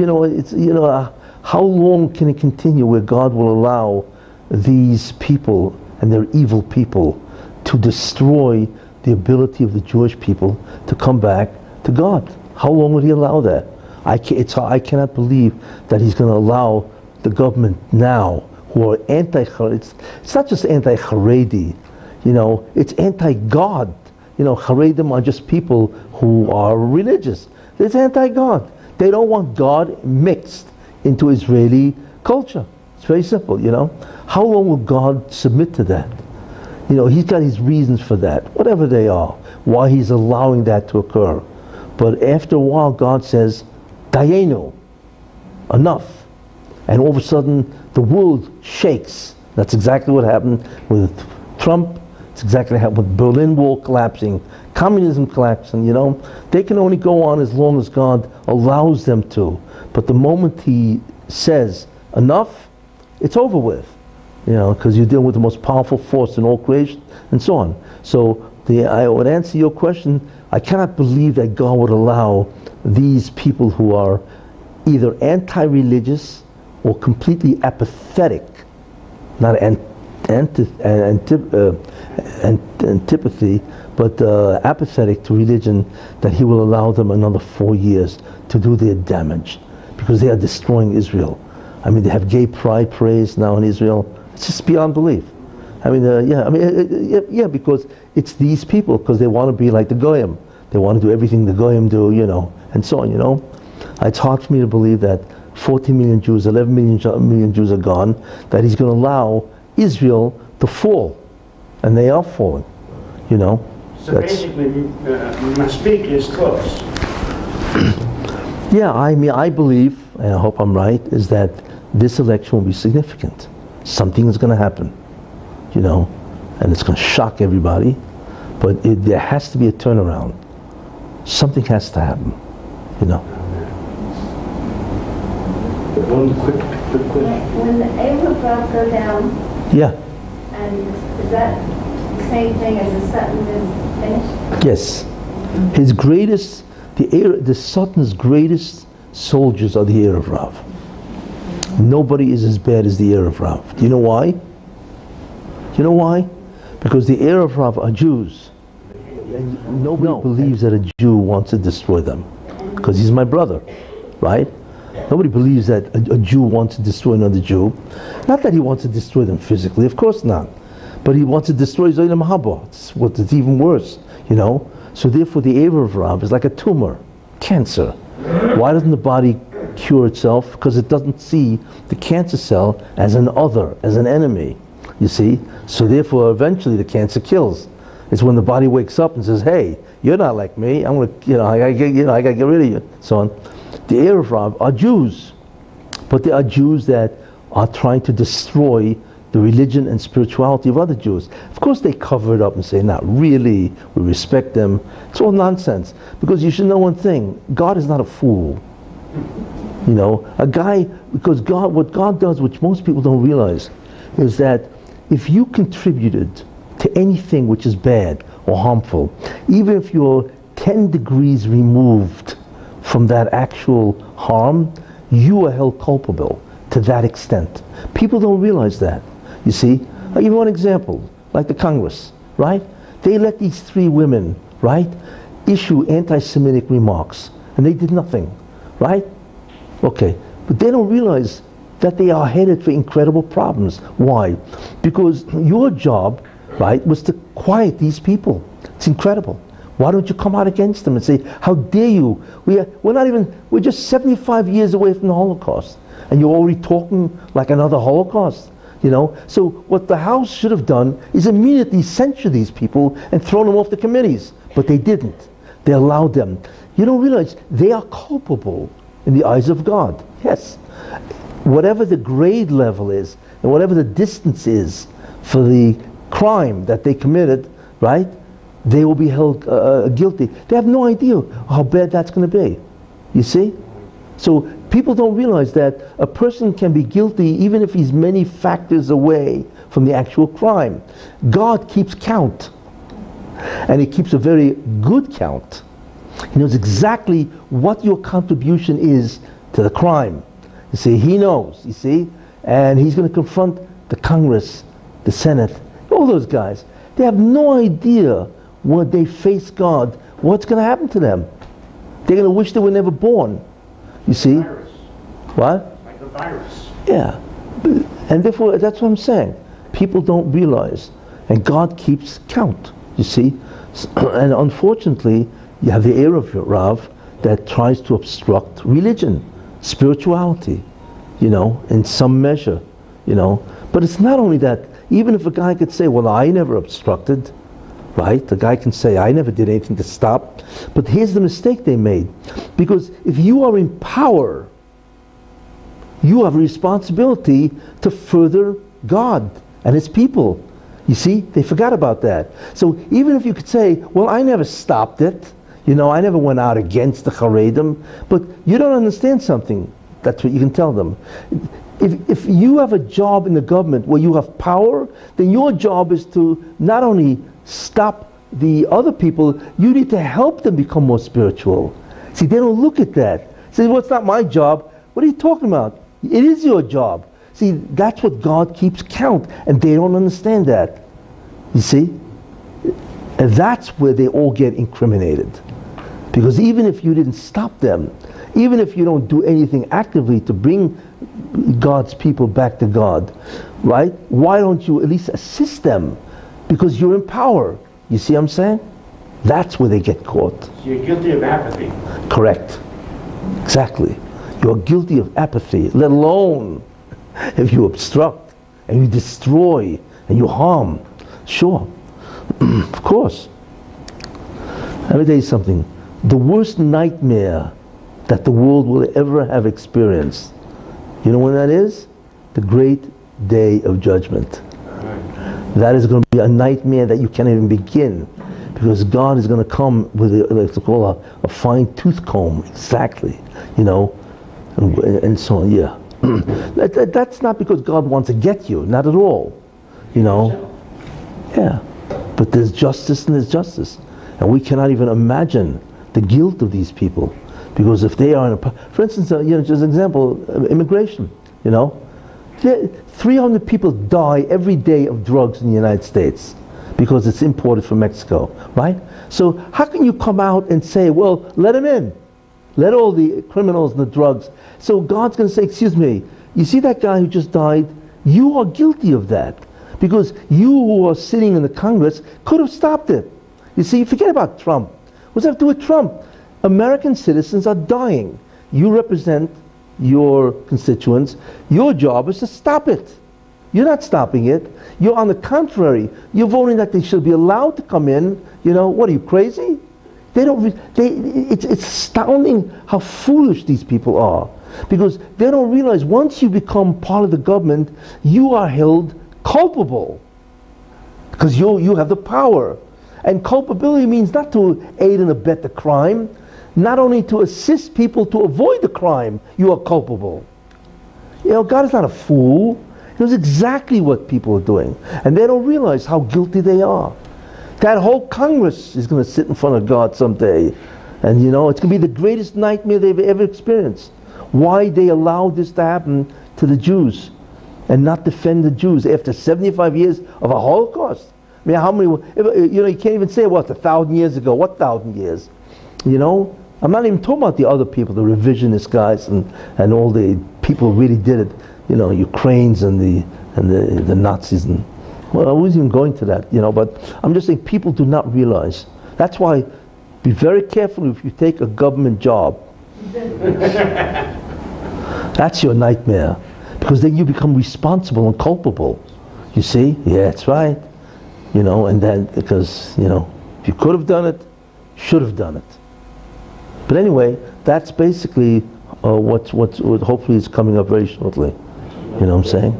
[SPEAKER 2] long can it continue where God will allow these people and their evil people to destroy the ability of the Jewish people to come back to God? How long would he allow that? I cannot believe that he's going to allow the government now, who are it's not just anti-Haredi, you know, it's anti-God. You know, Haredim are just people who are religious. It's anti-God. They don't want God mixed into Israeli culture. It's very simple, you know. How long will God submit to that? You know, he's got his reasons for that, whatever they are, why he's allowing that to occur. But after a while, God says, Dayenu, enough. And all of a sudden, the world shakes. That's exactly what happened with Trump. It's exactly what happened with Berlin Wall collapsing, communism collapsing, you know. They can only go on as long as God allows them to. But the moment he says, enough, it's over with. You know, because you're dealing with the most powerful force in all creation, and so on. So I would answer your question. I cannot believe that God would allow these people who are either anti-religious or completely apathetic, not antipathy, but apathetic to religion, that he will allow them another 4 years to do their damage, because they are destroying Israel. I mean, they have gay pride parades now in Israel. It's just beyond belief. I mean, because it's these people, because they want to be like the Goyim. They want to do everything the Goyim do, you know, and so on, you know. It's hard for me to believe that 14 million Jews, 11 million Jews are gone, that he's going to allow Israel to fall. And they are falling, you know.
[SPEAKER 8] So basically, my speak is close.
[SPEAKER 2] Yeah, I mean, I believe, and I hope I'm right, is that this election will be significant. Something is going to happen. and it's going to shock everybody. But there has to be a turnaround. Something has to happen,
[SPEAKER 8] One quick question.
[SPEAKER 5] When the Erev Rav go down,
[SPEAKER 2] Yeah.
[SPEAKER 5] and is that the same thing as the Sutton is finished?
[SPEAKER 2] Yes. His greatest, the Sultan's greatest soldiers are the Erev Rav. Nobody is as bad as the Erev Rav. Do you know why? Because the Erev Rav are Jews. And nobody believes that a Jew wants to destroy them. Because he's my brother, right? Nobody believes that a Jew wants to destroy another Jew. Not that he wants to destroy them physically, of course not. But he wants to destroy Zayim Haba. It's even worse, So therefore the Erev Rav is like a tumor, cancer. Why doesn't the body cure itself? Because it doesn't see the cancer cell as an other, as an enemy. You see? So therefore eventually the cancer kills. It's when the body wakes up and says, "Hey, you're not like me. I'm gonna, I gotta get rid of you." So on. The Erev Rav are Jews, but they are Jews that are trying to destroy the religion and spirituality of other Jews. Of course, they cover it up and say, "Not really. We respect them." It's all nonsense. Because you should know one thing: God is not a fool. Because what God does, which most people don't realize, is that if you contributed to anything which is bad or harmful, even if you're 10 degrees removed from that actual harm, you are held culpable to that extent. People don't realize that. You see? I'll give you one example, like the Congress, right? They let these 3 women, right, issue anti-Semitic remarks, and they did nothing, right? Okay, but they don't realize that they are headed for incredible problems. Why? Because your job, right, was to quiet these people. It's incredible. Why don't you come out against them and say, "How dare you? We're just 75 years away from the Holocaust, and you're already talking like another Holocaust." So what the House should have done is immediately censure these people and throw them off the committees. But they didn't. They allowed them. You don't realize they are culpable in the eyes of God. Yes. Whatever the grade level is, and whatever the distance is for the crime that they committed, right, they will be held guilty. They have no idea how bad that's going to be. You see? So people don't realize that a person can be guilty even if he's many factors away from the actual crime. God keeps count. And He keeps a very good count. He knows exactly what your contribution is to the crime. You see, He knows, you see? And He's going to confront the Congress, the Senate, all those guys. They have no idea when they face God, what's going to happen to them. They're going to wish they were never born. You see?
[SPEAKER 8] Virus.
[SPEAKER 2] What?
[SPEAKER 8] Like a virus.
[SPEAKER 2] Yeah. And therefore, that's what I'm saying. People don't realize. And God keeps count, you see? And unfortunately, you have the Erev Rav that tries to obstruct religion, spirituality, in some measure, But it's not only that. Even if a guy could say, "Well, I never obstructed," right? The guy can say, "I never did anything to stop." But here's the mistake they made. Because if you are in power, you have a responsibility to further God and His people. You see, they forgot about that. So even if you could say, "Well, I never stopped it. I never went out against the Haredim," but you don't understand something. That's what you can tell them. If you have a job in the government where you have power, then your job is to not only stop the other people, you need to help them become more spiritual. See, they don't look at that. Say, "Well, it's not my job." What are you talking about? It is your job. See, that's what God keeps count, and they don't understand that. You see? And that's where they all get incriminated. Because even if you didn't stop them, even if you don't do anything actively to bring God's people back to God, right? Why don't you at least assist them? Because you're in power. You see what I'm saying? That's where they get caught.
[SPEAKER 8] So you're guilty of apathy.
[SPEAKER 2] Correct. Exactly. You're guilty of apathy, let alone if you obstruct and you destroy and you harm. Sure. Of course. Let me tell you something. The worst nightmare that the world will ever have experienced, you know when that is? The great day of judgment. That is going to be a nightmare that you can't even begin, because God is going to come with a fine tooth comb, exactly, and so on. Yeah, that's not because God wants to get you, not at all, Yeah, but there's justice and there's justice, and we cannot even imagine the guilt of these people, because if they are for instance, just an example, immigration, 300 people die every day of drugs in the United States because it's imported from Mexico, right? So how can you come out and say, well, let them in, let all the criminals and the drugs? So God's going to say, excuse me, you see that guy who just died? You are guilty of that, because you who are sitting in the Congress could have stopped it. You see, forget about Trump. What's that have to do with Trump? American citizens are dying. You represent your constituents. Your job is to stop it. You're not stopping it. You're, on the contrary, you're voting that they should be allowed to come in. What are you, crazy? It's astounding how foolish these people are, because they don't realize once you become part of the government, you are held culpable, because you have the power. And culpability means not to aid and abet the crime, not only to assist people to avoid the crime. You are culpable. God is not a fool. He knows exactly what people are doing, and they don't realize how guilty they are. That whole Congress is going to sit in front of God someday, and it's going to be the greatest nightmare they've ever experienced. Why they allowed this to happen to the Jews and not defend the Jews after 75 years of a Holocaust? I mean, how many? You can't even say, 1,000 years ago. What 1,000 years? I'm not even talking about the other people, the revisionist guys, and all the people who really did it. Ukrainians and the Nazis, and I wasn't even going to that. But I'm just saying, people do not realize. That's why, be very careful if you take a government job. That's your nightmare, because then you become responsible and culpable. You see? Yeah, that's right. And then, because, if you could have done it, should have done it. But anyway, that's basically what hopefully is coming up very shortly. You know what I'm saying?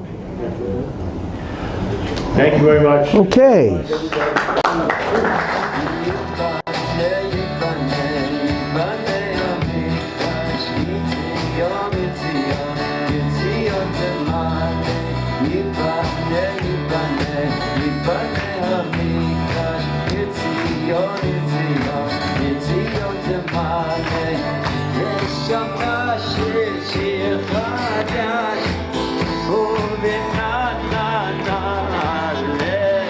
[SPEAKER 8] Thank you very much.
[SPEAKER 2] Okay.
[SPEAKER 9] Shama shir shir chadam